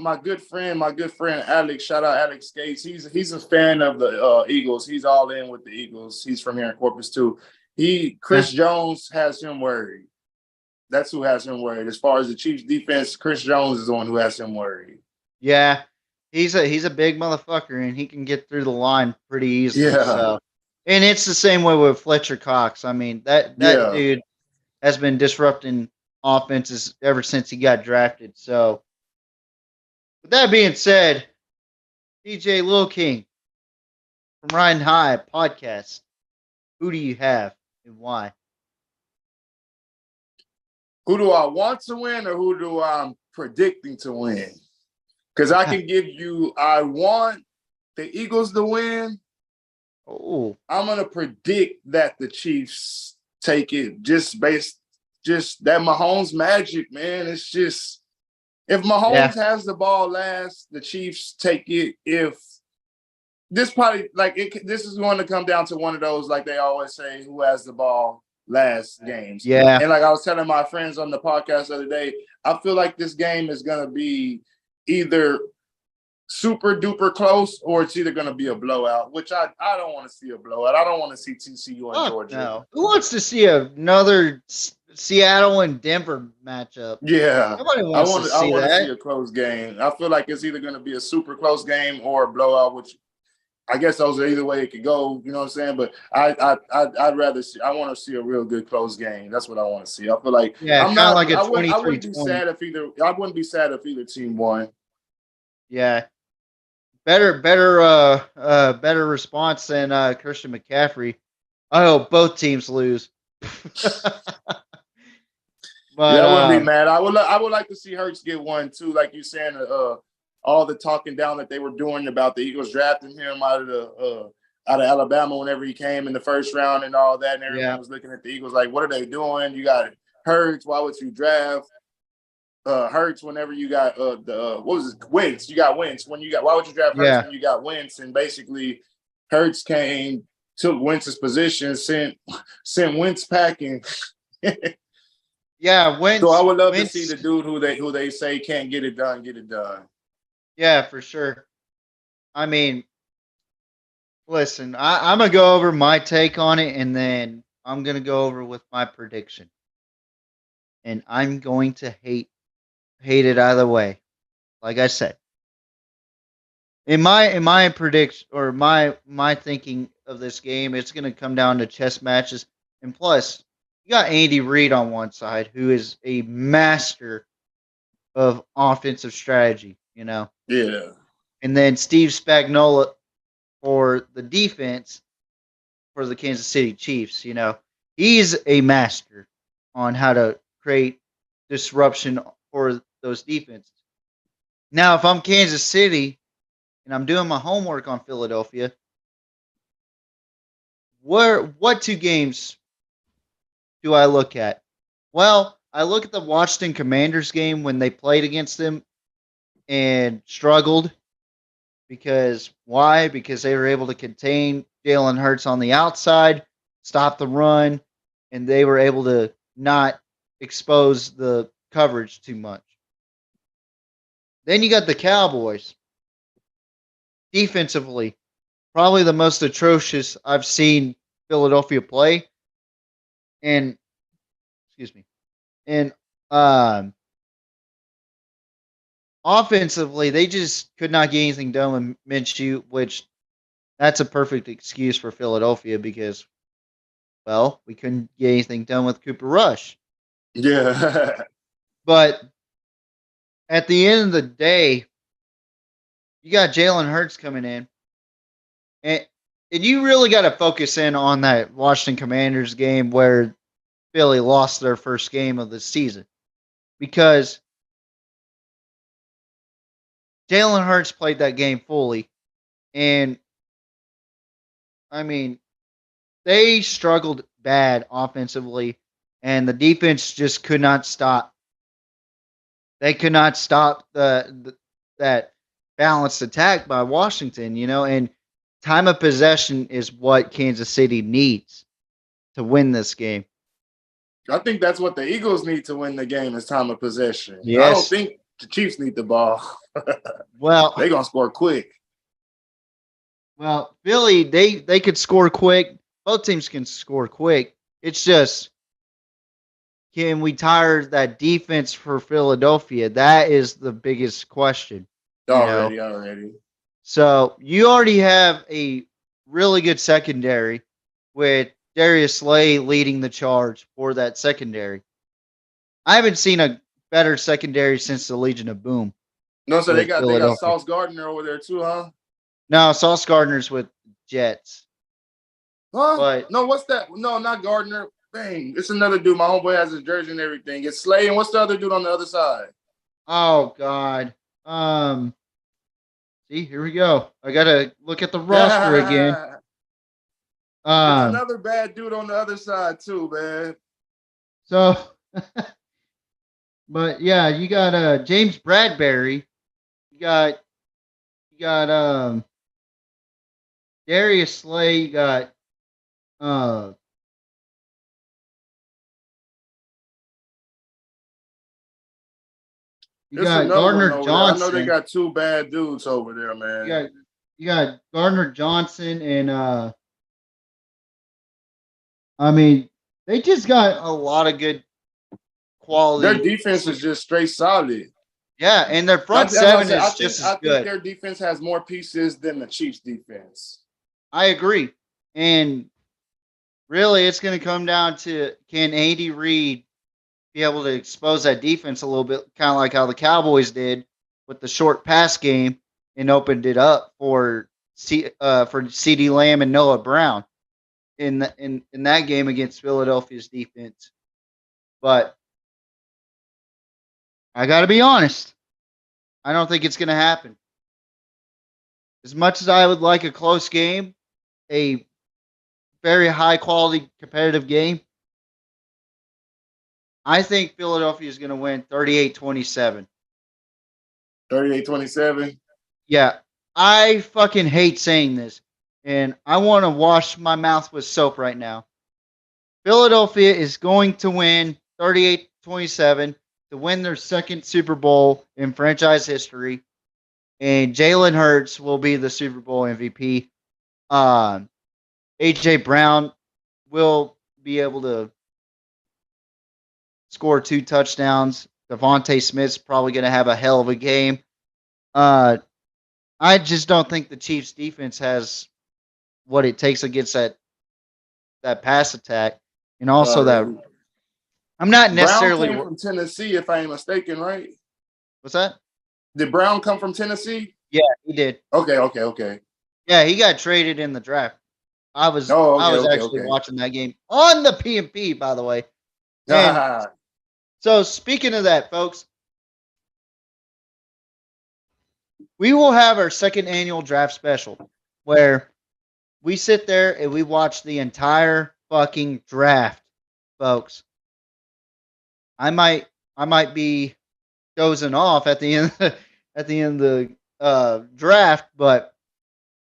Speaker 2: my good friend Alex, shout out Alex Skates. He's a fan of the Eagles. He's all in with the Eagles. He's from here in Corpus too. Chris Jones has him worried. That's who has him worried. As far as the Chiefs defense, Chris Jones is the one who has him worried.
Speaker 1: Yeah. He's a big motherfucker, and he can get through the line pretty easily.
Speaker 2: Yeah.
Speaker 1: So. And it's the same way with Fletcher Cox. I mean, that dude has been disrupting offenses ever since he got drafted. So, with that being said, DJ Lil King from Ridin High Podcast, who do you have and why?
Speaker 2: Who do I want to win, or who do I'm predicting to win? Because I can give you, I want the Eagles to win.
Speaker 1: Oh,
Speaker 2: I'm gonna predict that the Chiefs take it just that Mahomes magic, man. It's just if Mahomes has the ball last, the Chiefs take it. If this probably this is going to come down to one of those, like they always say, who has the ball last games.
Speaker 1: Yeah.
Speaker 2: And like I was telling my friends on the podcast the other day, I feel like this game is gonna be either super duper close, or it's either going to be a blowout, which I don't want to see a blowout. I don't want to see TCU and Georgia.
Speaker 1: No. Who wants to see another Seattle and Denver matchup?
Speaker 2: Yeah.
Speaker 1: Nobody wants to see that.
Speaker 2: To see a close game. I feel like it's either going to be a super close game or a blowout, which I guess those are either way it could go. You know what I'm saying? But I'd rather see. I want to see a real good close game. That's what I want to see. I feel like
Speaker 1: Yeah,
Speaker 2: I'm
Speaker 1: kind of
Speaker 2: not.
Speaker 1: like a
Speaker 2: I wouldn't be
Speaker 1: 23-20.
Speaker 2: sad if either. I wouldn't be sad if either team won.
Speaker 1: Yeah, better response than Christian McCaffrey. I hope both teams lose.
Speaker 2: Yeah,
Speaker 1: But
Speaker 2: I wouldn't be mad. I would like to see Hurts get one too, like you saying. All the talking down that they were doing about the Eagles drafting him out of Alabama whenever he came in the first round and all that, and everyone
Speaker 1: yeah,
Speaker 2: was looking at the Eagles like, what are they doing? You got Hurts. Why would you draft Hurts whenever you got what was it? Wentz? You got Wentz. Why would you draft Hurts
Speaker 1: yeah,
Speaker 2: when you got Wentz? And basically, Hurts came, took Wentz's position, sent Wentz packing.
Speaker 1: yeah.
Speaker 2: So I would love to see
Speaker 1: Wentz.
Speaker 2: the dude who they say can't get it done, get it done.
Speaker 1: Yeah, for sure. I mean, listen, I'm gonna go over my take on it, and then I'm gonna go over with my prediction, and I'm going to hate it either way. Like I said, in my prediction or my thinking of this game, it's gonna come down to chess matches, and plus, you got Andy Reid on one side, who is a master of offensive strategy,
Speaker 2: Yeah.
Speaker 1: and then Steve Spagnuolo for the defense for the Kansas City Chiefs. He's a master on how to create disruption for those defenses. Now, if I'm Kansas City and I'm doing my homework on Philadelphia, what two games do I look at? Well, I look at the Washington Commanders game when they played against them and struggled. Because why? Because they were able to contain Jalen Hurts on the outside, stop the run, and they were able to not expose the coverage too much. Then you got the Cowboys. Defensively, probably the most atrocious I've seen Philadelphia play. And excuse me. And offensively, they just could not get anything done with Minshew, which that's a perfect excuse for Philadelphia because, well, we couldn't get anything done with Cooper Rush.
Speaker 2: Yeah.
Speaker 1: But at the end of the day, you got Jalen Hurts coming in, and you really got to focus in on that Washington Commanders game where Philly lost their first game of the season because Jalen Hurts played that game fully, and I mean they struggled bad offensively, and the defense just could not stop. They could not stop that balanced attack by Washington, and time of possession is what Kansas City needs to win this game.
Speaker 2: I think that's what the Eagles need to win the game is time of possession. I don't
Speaker 1: Yes.
Speaker 2: think the Chiefs need the ball.
Speaker 1: Well,
Speaker 2: They're gonna score quick.
Speaker 1: Philly, they could score quick. Both teams can score quick. It's just, can we tire that defense for Philadelphia? That is the biggest question.
Speaker 2: Already.
Speaker 1: So you already have a really good secondary with Darius Slay leading the charge for that secondary. I haven't seen a better secondary since the Legion of Boom.
Speaker 2: No, so they got
Speaker 1: Philadelphia.
Speaker 2: Sauce Gardner over there too, huh?
Speaker 1: No, Sauce Gardner's with Jets.
Speaker 2: Huh?
Speaker 1: But
Speaker 2: no, what's that? No, not Gardner. Dang, it's another dude. My homeboy has his jersey and everything. It's Slay, and what's the other dude on the other side?
Speaker 1: oh God. See, here we go. I gotta look at the roster again.
Speaker 2: There's another bad dude on the other side too, man.
Speaker 1: So but yeah, you got James Bradbury. You got Darius Slay, you got
Speaker 2: There's another
Speaker 1: Gardner
Speaker 2: one over
Speaker 1: Johnson.
Speaker 2: there. I know they got two bad dudes over there, man.
Speaker 1: You got Gardner Johnson and I mean, they just got a lot of good quality.
Speaker 2: Their defense is just straight solid.
Speaker 1: Yeah, and their front
Speaker 2: That's what I
Speaker 1: seven
Speaker 2: said.
Speaker 1: is just as
Speaker 2: I think
Speaker 1: good.
Speaker 2: their defense has more pieces than the Chiefs' defense.
Speaker 1: I agree. And really, it's going to come down to can Andy Reid be able to expose that defense a little bit, kind of like how the Cowboys did with the short pass game and opened it up for CeeDee Lamb and Noah Brown in that game against Philadelphia's defense. But I got to be honest, I don't think it's going to happen. As much as I would like a close game, a very high quality competitive game, I think Philadelphia is going to win 38-27.
Speaker 2: 38-27.
Speaker 1: Yeah, I fucking hate saying this, and I want to wash my mouth with soap right now. Philadelphia is going to win 38-27 to win their second Super Bowl in franchise history, and Jalen Hurts will be the Super Bowl MVP. A.J. Brown will be able to score 2 touchdowns. Devontae Smith's probably going to have a hell of a game. I just don't think the Chiefs' defense has what it takes against that pass attack, and also that I'm not
Speaker 2: Brown
Speaker 1: necessarily.
Speaker 2: came from Tennessee, if I ain't mistaken, right?
Speaker 1: What's that?
Speaker 2: Did Brown come from Tennessee?
Speaker 1: Yeah, he did.
Speaker 2: Okay.
Speaker 1: Yeah, he got traded in the draft. I was actually watching that game on the PMP, by the way. And so speaking of that, folks, we will have our second annual draft special where we sit there and we watch the entire fucking draft, folks. I might be dozing off at the end of the draft, but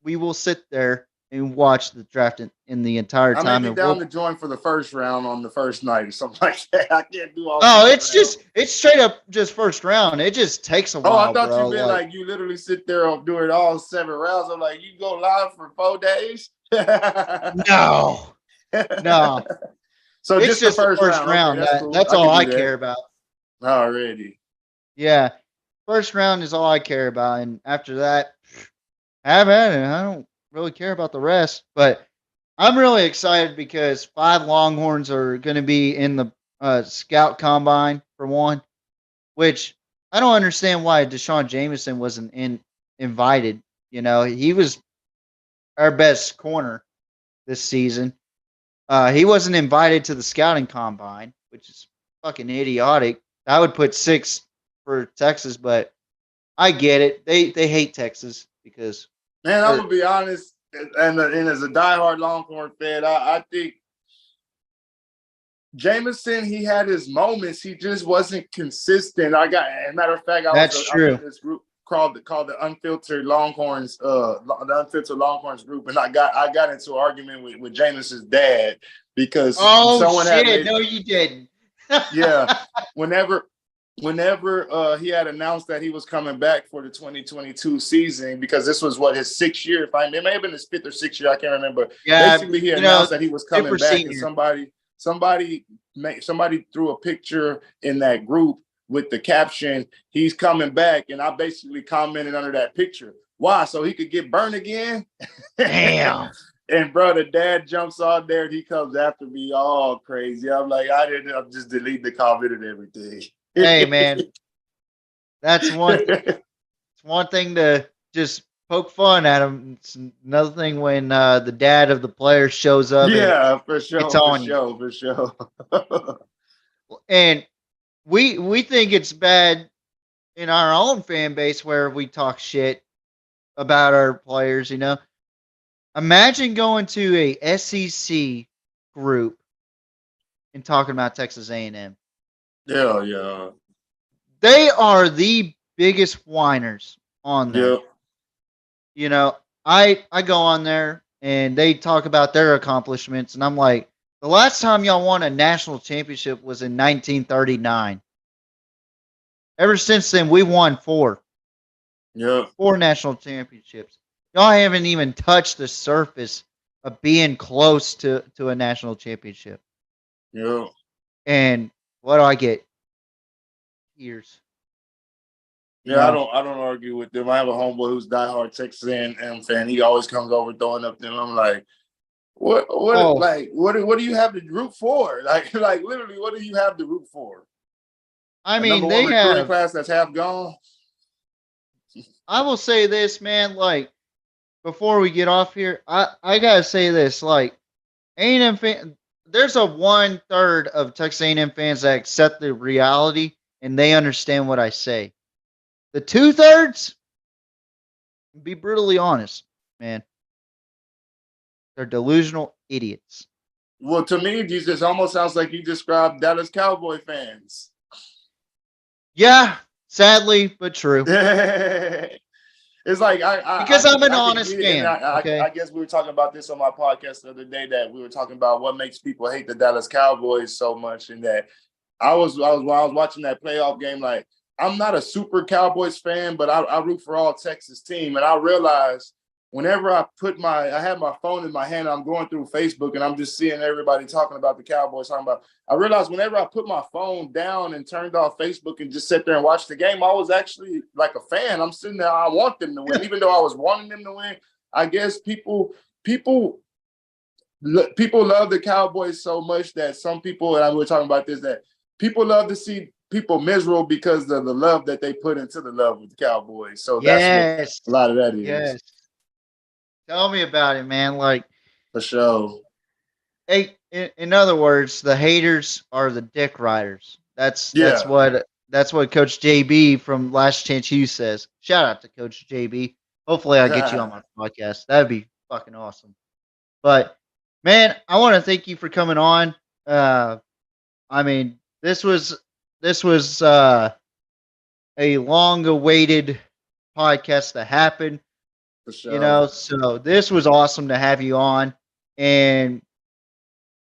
Speaker 1: we will sit there and watch the draft in the entire time.
Speaker 2: I may be down to join for the first round on the first night or something like that. I can't do all.
Speaker 1: Oh, it's straight up just first round. It just takes a while.
Speaker 2: Oh, I thought
Speaker 1: bro.
Speaker 2: you meant like you literally sit there and do it all 7 rounds. I'm like, you go live for 4 days?
Speaker 1: No.
Speaker 2: So
Speaker 1: it's
Speaker 2: just the first round.
Speaker 1: Okay,
Speaker 2: cool.
Speaker 1: That's all I care about.
Speaker 2: Already.
Speaker 1: Yeah. First round is all I care about. And after that, have at it. I don't really care about the rest. But I'm really excited because 5 Longhorns are going to be in the scout combine for one, which I don't understand why Deshaun Jameson wasn't invited. You know, he was our best corner this season. He wasn't invited to the scouting combine, which is fucking idiotic. I would put 6 for Texas, but I get it. They hate Texas because.
Speaker 2: Man, I'm gonna be honest, and as a diehard Longhorn fan, I think Jameson, he had his moments. He just wasn't consistent. As a matter of fact, I was in this group called the Unfiltered Longhorns, the Unfiltered Longhorns group, and I got into an argument with Jameson's dad because someone had
Speaker 1: no, you didn't.
Speaker 2: Yeah, whenever he had announced that he was coming back for the 2022 season, because this was his 6th year. It may have been his 5th or 6th year, I can't remember.
Speaker 1: Yeah,
Speaker 2: basically he announced that he was coming back,
Speaker 1: senior.
Speaker 2: and somebody threw a picture in that group with the caption, "He's coming back," and I basically commented under that picture, "Why? So he could get burned again?"
Speaker 1: Damn.
Speaker 2: And bro, the dad jumps on there and he comes after me all crazy. I'm like, I'm just deleting the comment and everything.
Speaker 1: Hey man, that's one. It's one thing to just poke fun at him. It's another thing when the dad of the player shows up.
Speaker 2: Yeah, for sure.
Speaker 1: It's on you.
Speaker 2: For sure.
Speaker 1: And we think it's bad in our own fan base where we talk shit about our players. You know, imagine going to a SEC group and talking about Texas A&M.
Speaker 2: Yeah.
Speaker 1: They are the biggest whiners on there.
Speaker 2: Yeah.
Speaker 1: You know, I go on there and they talk about their accomplishments, and I'm like, the last time y'all won a national championship was in 1939. Ever since then, we won 4.
Speaker 2: Yeah.
Speaker 1: 4 national championships. Y'all haven't even touched the surface of being close to a national championship.
Speaker 2: Yeah.
Speaker 1: And what do I get? Tears.
Speaker 2: Yeah, I don't argue with them. I have a homeboy who's diehard Texas A&M fan. He always comes over throwing up them. I'm like,
Speaker 1: Oh,
Speaker 2: what do you have to root for? Like literally, what do you have to root for?
Speaker 1: I
Speaker 2: A
Speaker 1: mean,
Speaker 2: number one
Speaker 1: they
Speaker 2: recruiting
Speaker 1: have.
Speaker 2: class that's half gone.
Speaker 1: I will say this, man. Like before we get off here, I gotta say this. Like A&M fan, there's a 1/3 of Texas A&M fans that accept the reality and they understand what I say. The 2/3, be brutally honest, man, they're delusional idiots.
Speaker 2: Well, to me, this just almost sounds like you described Dallas Cowboy fans.
Speaker 1: Yeah, sadly, but true.
Speaker 2: It's like
Speaker 1: Because I'm an
Speaker 2: I can
Speaker 1: honest
Speaker 2: get it, and
Speaker 1: fan. Okay.
Speaker 2: I guess we were talking about this on my podcast the other day, that we were talking about what makes people hate the Dallas Cowboys so much, and that while I was watching that playoff game, like, I'm not a super Cowboys fan, but I root for all Texas team, and I realized whenever I had my phone in my hand, I'm going through Facebook and I'm just seeing everybody talking about the Cowboys, talking about. I realized whenever I put my phone down and turned off Facebook and just sat there and watched the game, I was actually like a fan. I'm sitting there, I want them to win, even though I was wanting them to win. I guess people love the Cowboys so much that some people, and we were talking about this, that people love to see people miserable because of the love that they put into the love with the Cowboys. So that's what
Speaker 1: Yes.
Speaker 2: a lot of that is.
Speaker 1: Yes. Tell me about it, man. Like,
Speaker 2: For sure.
Speaker 1: hey, in other words, the haters are the dick riders. That's
Speaker 2: Yeah.
Speaker 1: what Coach JB from Last Chance U says. Shout out to Coach JB. Hopefully, I'll get you on my podcast. That'd be fucking awesome. But man, I want to thank you for coming on. I mean, this was a long-awaited podcast to happen.
Speaker 2: For sure.
Speaker 1: So this was awesome to have you on, and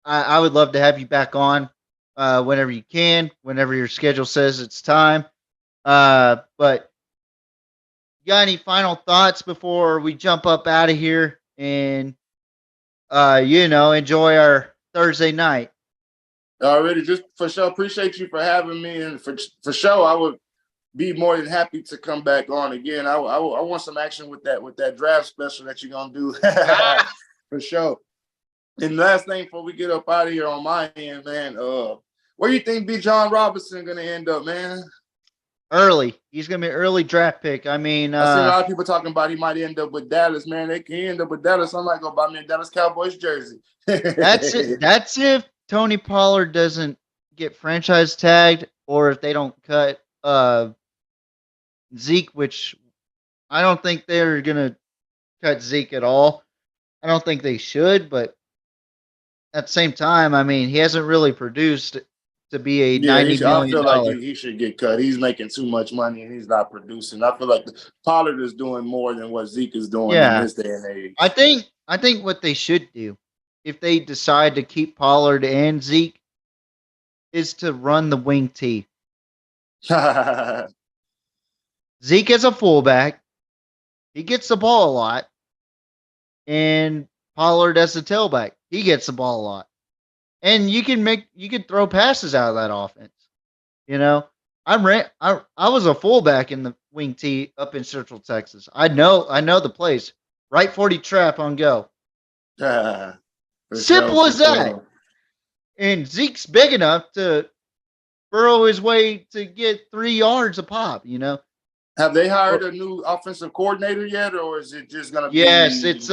Speaker 1: I would love to have you back on whenever you can, whenever your schedule says it's time. But you got any final thoughts before we jump up out of here and enjoy our Thursday night?
Speaker 2: Already, just for sure. Appreciate you for having me, and for sure, I would be more than happy to come back on again. I want some action with that draft special that you're gonna do. For sure. And last thing before we get up out of here on my end, man, where you think B. John Robinson gonna end up, man?
Speaker 1: Early. He's gonna be an early draft pick. I mean,
Speaker 2: I see a lot of people talking about he might end up with Dallas, man. They can end up with Dallas. I might go buy me a Dallas Cowboys jersey.
Speaker 1: that's it. That's if Tony Pollard doesn't get franchise tagged, or if they don't cut Zeke, which I don't think they're gonna cut Zeke at all. I don't think they should, but at the same time, I mean, he hasn't really produced to be a
Speaker 2: Yeah,
Speaker 1: $90
Speaker 2: I
Speaker 1: million.
Speaker 2: feel like he should get cut. He's making too much money and he's not producing. I feel like Pollard is doing more than what Zeke is doing in
Speaker 1: Yeah,
Speaker 2: this day and age.
Speaker 1: I think what they should do, if they decide to keep Pollard and Zeke, is to run the wing T. Zeke is a fullback. He gets the ball a lot. And Pollard as the tailback. He gets the ball a lot. And you can throw passes out of that offense. I was a fullback in the wing T up in Central Texas. I know the plays. Right 40 trap on go. Simple as that. And Zeke's big enough to burrow his way to get 3 yards a pop,
Speaker 2: Have they hired a new offensive coordinator yet, or is it just gonna be?
Speaker 1: Yes, it's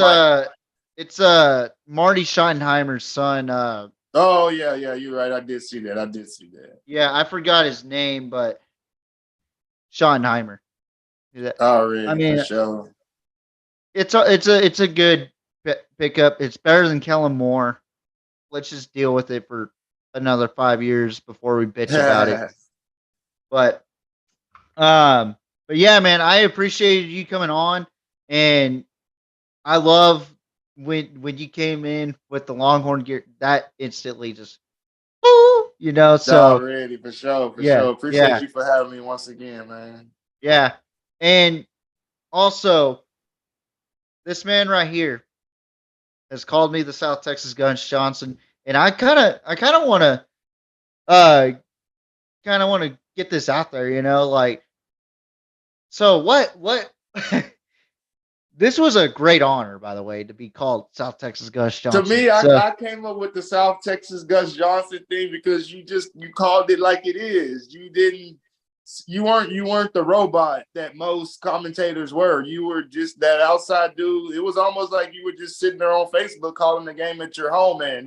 Speaker 1: Marty Schottenheimer's son.
Speaker 2: Oh yeah, you're right. I did see that.
Speaker 1: Yeah, I forgot his name, but Schottenheimer.
Speaker 2: Already,
Speaker 1: I mean,
Speaker 2: for sure.
Speaker 1: it's a good pickup. It's better than Kellen Moore. Let's just deal with it for another 5 years before we bitch about it. But yeah, man, I appreciated you coming on, and I love when you came in with the Longhorn gear. That instantly just, So
Speaker 2: Already, for sure. Appreciate you for having me once again, man.
Speaker 1: Yeah, and also this man right here has called me the South Texas Guns Johnson, and I kind of want to get this out there, like So what this was a great honor, by the way, to be called South Texas Gus
Speaker 2: To
Speaker 1: Johnson.
Speaker 2: me,
Speaker 1: So
Speaker 2: I came up with the South Texas Gus Johnson thing because you called it like it is. You weren't the robot that most commentators were. You were just that outside dude. It was almost like you were just sitting there on Facebook calling the game at your home, man.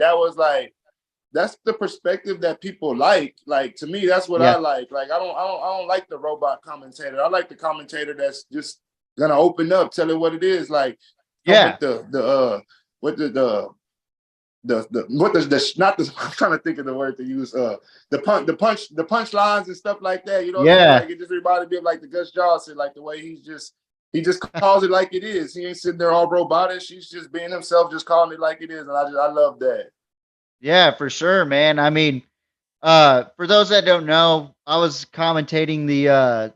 Speaker 2: That's the perspective that people like. Like, to me, that's what I
Speaker 1: yeah,
Speaker 2: like. Like, I don't like the robot commentator. I like the commentator that's just gonna open up, tell it what it is. Like, come
Speaker 1: yeah,
Speaker 2: with what the what the not the I'm trying to think of the word to use. The punch lines and stuff like that. You know what I'm saying?
Speaker 1: yeah.
Speaker 2: Like, it just reminded me of like the Gus Johnson, like the way he just calls it like it is. He ain't sitting there all robotic. He's just being himself, just calling it like it is. And I love that.
Speaker 1: Yeah, for sure, man. I mean, for those that don't know, I was commentating the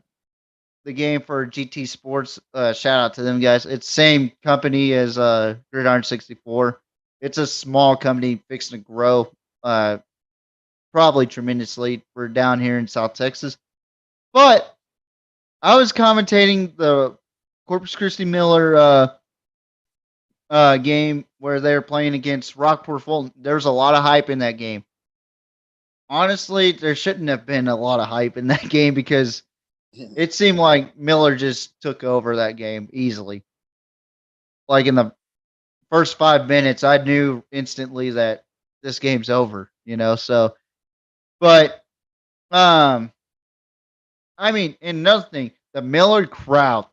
Speaker 1: game for GT Sports. Shout out to them guys. It's same company as Gridiron 64. It's a small company fixing to grow probably tremendously. We're down here in South Texas. But I was commentating the Corpus Christi Miller game where they were playing against Rockport Fulton. There's a lot of hype in that game. Honestly, there shouldn't have been a lot of hype in that game because it seemed like Miller just took over that game easily. Like in the first 5 minutes, I knew instantly that this game's over, you know. So, but um, I mean, and another thing, the Miller crowd.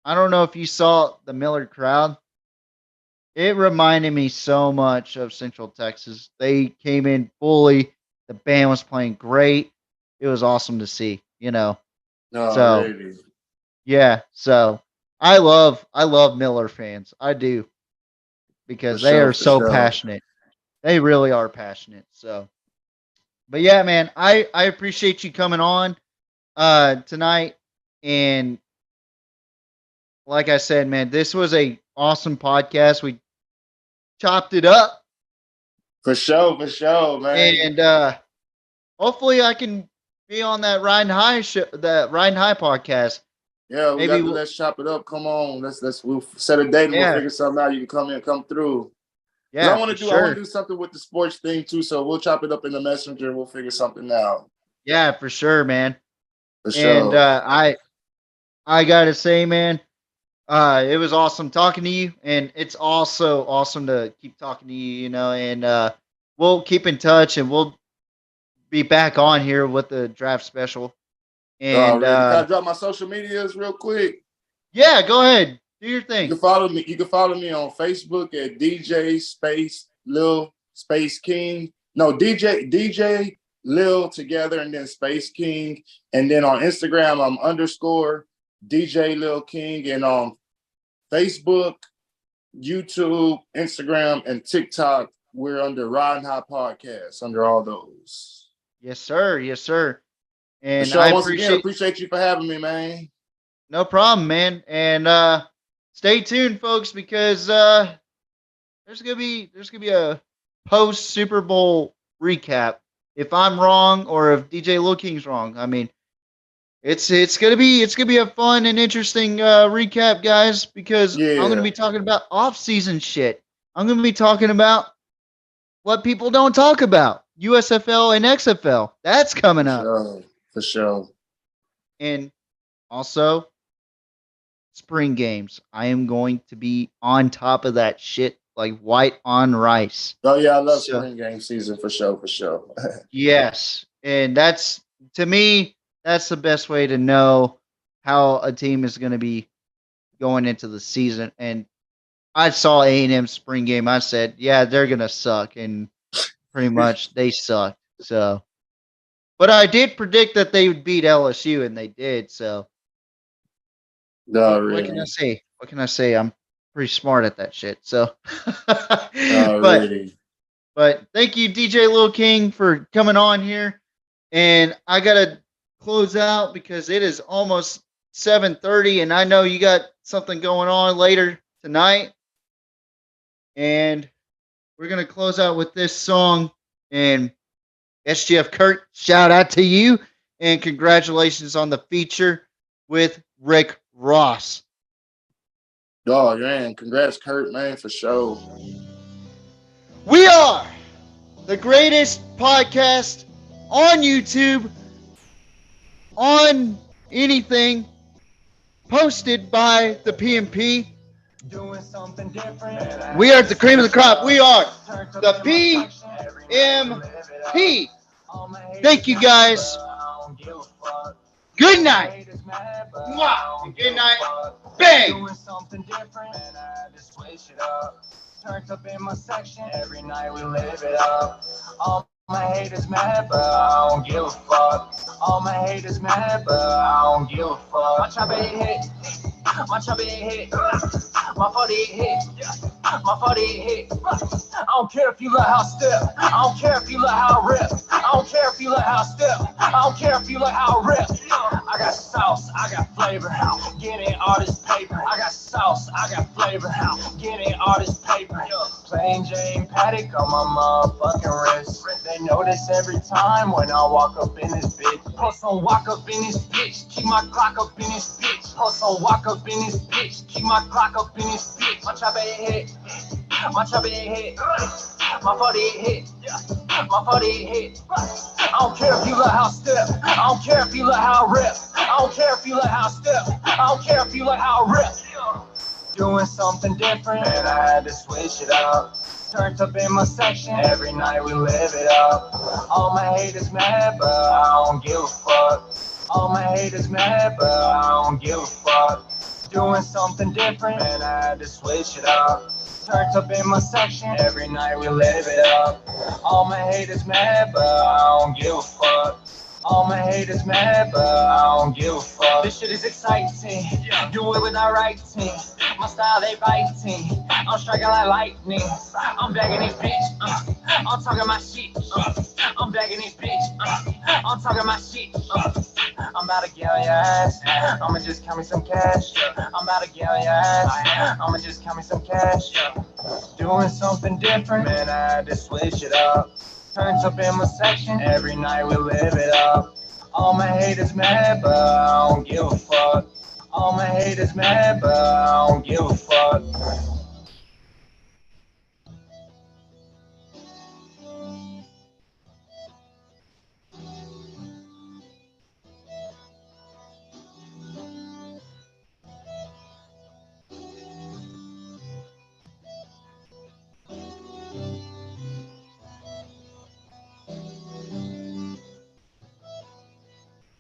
Speaker 1: I don't know if you saw the Miller crowd. It reminded me so much of Central Texas. They came in fully. The band was playing great. It was awesome to see, you know.
Speaker 2: No,
Speaker 1: So
Speaker 2: really.
Speaker 1: yeah, so I love Miller fans. I do
Speaker 2: For
Speaker 1: because they
Speaker 2: sure,
Speaker 1: are
Speaker 2: for
Speaker 1: so
Speaker 2: sure.
Speaker 1: passionate. They really are passionate. So, but yeah, man, I appreciate you coming on tonight. And like I said, man, this was a awesome podcast. We chopped it up,
Speaker 2: For sure, man.
Speaker 1: and hopefully I can be on that Ridin High podcast.
Speaker 2: Yeah, we
Speaker 1: Maybe
Speaker 2: got to
Speaker 1: we'll,
Speaker 2: let's chop it up. Come on, we'll set a date and we'll
Speaker 1: yeah,
Speaker 2: figure something out. You can come in, come through. Because
Speaker 1: yeah, for
Speaker 2: I want
Speaker 1: sure.
Speaker 2: to do something with the sports thing too. So we'll chop it up in the messenger and we'll figure something out.
Speaker 1: Yeah, for sure, man.
Speaker 2: For
Speaker 1: And
Speaker 2: sure.
Speaker 1: I gotta say, man, it was awesome talking to you, and it's also awesome to keep talking to you. You know, and we'll keep in touch, and we'll be back on here with the draft special. And
Speaker 2: Already. Can I drop my social medias real quick?
Speaker 1: yeah, go ahead, do your
Speaker 2: You
Speaker 1: thing.
Speaker 2: can follow me. You can follow me on Facebook at DJ Space Lil Space King. No, DJ Lil together and then Space King. And then on Instagram, I'm underscore DJ Lil King. And on Facebook, YouTube, Instagram, and TikTok, we're under Ridin High Podcast, under all those.
Speaker 1: Yes, sir. Yes, sir.
Speaker 2: For
Speaker 1: And I
Speaker 2: sure. Once again,
Speaker 1: appreciate
Speaker 2: appreciate you for having me, man.
Speaker 1: no problem, man. And stay tuned, folks, because there's gonna be a post Super Bowl recap. If I'm wrong or if DJ Lil King's wrong, I mean, it's gonna be a fun and interesting recap, guys, because I'm gonna
Speaker 2: Yeah.
Speaker 1: be talking about off season shit. I'm gonna be talking about what people don't talk about. USFL and XFL. That's coming
Speaker 2: For
Speaker 1: up.
Speaker 2: sure. For sure.
Speaker 1: And also spring games. I am going to be on top of that shit like white on rice.
Speaker 2: Oh yeah, I love
Speaker 1: So
Speaker 2: spring game season for sure, for sure.
Speaker 1: yes. And that's to me, that's the best way to know how a team is gonna be going into the season. And I saw A&M spring game. I said, yeah, they're gonna suck, and pretty much they sucked. So, but I did predict that they would beat LSU, and they did. So,
Speaker 2: No,
Speaker 1: what can I
Speaker 2: really.
Speaker 1: say? What can I say? I'm pretty smart at that shit. So,
Speaker 2: No,
Speaker 1: but
Speaker 2: really.
Speaker 1: thank you, DJ Lil King, for coming on here. And I gotta close out because it is almost 7:30, and I know you got something going on later tonight. And we're gonna close out with this song. And SGF Kurt, shout out to you, and congratulations on the feature with Rick Ross.
Speaker 2: Dog, man, congrats, Kurt, man, for sure.
Speaker 1: We are the greatest podcast on YouTube, on anything, posted by the PMP.
Speaker 3: Doing something different.
Speaker 1: We are the cream of the crop. We are the PMP. Thank you guys. Good night. Mwah. Good night. Bang.
Speaker 3: Doing something different, and I just switch it up. Turned up in my section, every night we live it up. All my haters mad, but I don't give a fuck. All my haters mad, but I don't give a fuck. My chopper hit, my chopper hit, my 40 hit, my 40 hit. I don't care if you let how I step, I don't care if you let how I rip, I don't care if you let how I step, I don't care if you let how I rip. I got sauce, I got flavor, getting all this paper. I got sauce, I got flavor, getting all this paper. Plain Jane Paddock on my motherfucking wrist. They notice every time when I walk up in this bitch. Post on walk up in this bitch, keep my clock up in this bitch. Post on walk up in this bitch, keep my clock up in this bitch. My chopper hit, my chopper hit, my 40 hit, my 40 hit. I don't care if you let how I step, I don't care if you let how I rip, I don't care if you let how I step, I don't care if you let how I rip. Doing something different, and I had to switch it up. Turned up in my section, every night we live it up. All my haters mad, but I don't give a fuck. All my haters mad, but I don't give a fuck. Doing something different, and I had to switch it up. Turned up in my section, every night we live it up. All my haters mad, but I don't give a fuck. All my haters mad, but I don't give a fuck. This shit is exciting, do it with our right team. My style, they biting, I'm striking like lightning. I'm bagging this bitch, I'm talking my shit. I'm bagging this bitch, I'm talking my shit. I'm about to get on your ass, I'ma just count me some cash. I'm about to get on your ass, I'ma just count me some cash. Doing something different, man, I had to switch it up. Turns up in my section, every night we live it up. All my haters mad, but I don't give a fuck. All my haters mad, but I don't give a fuck.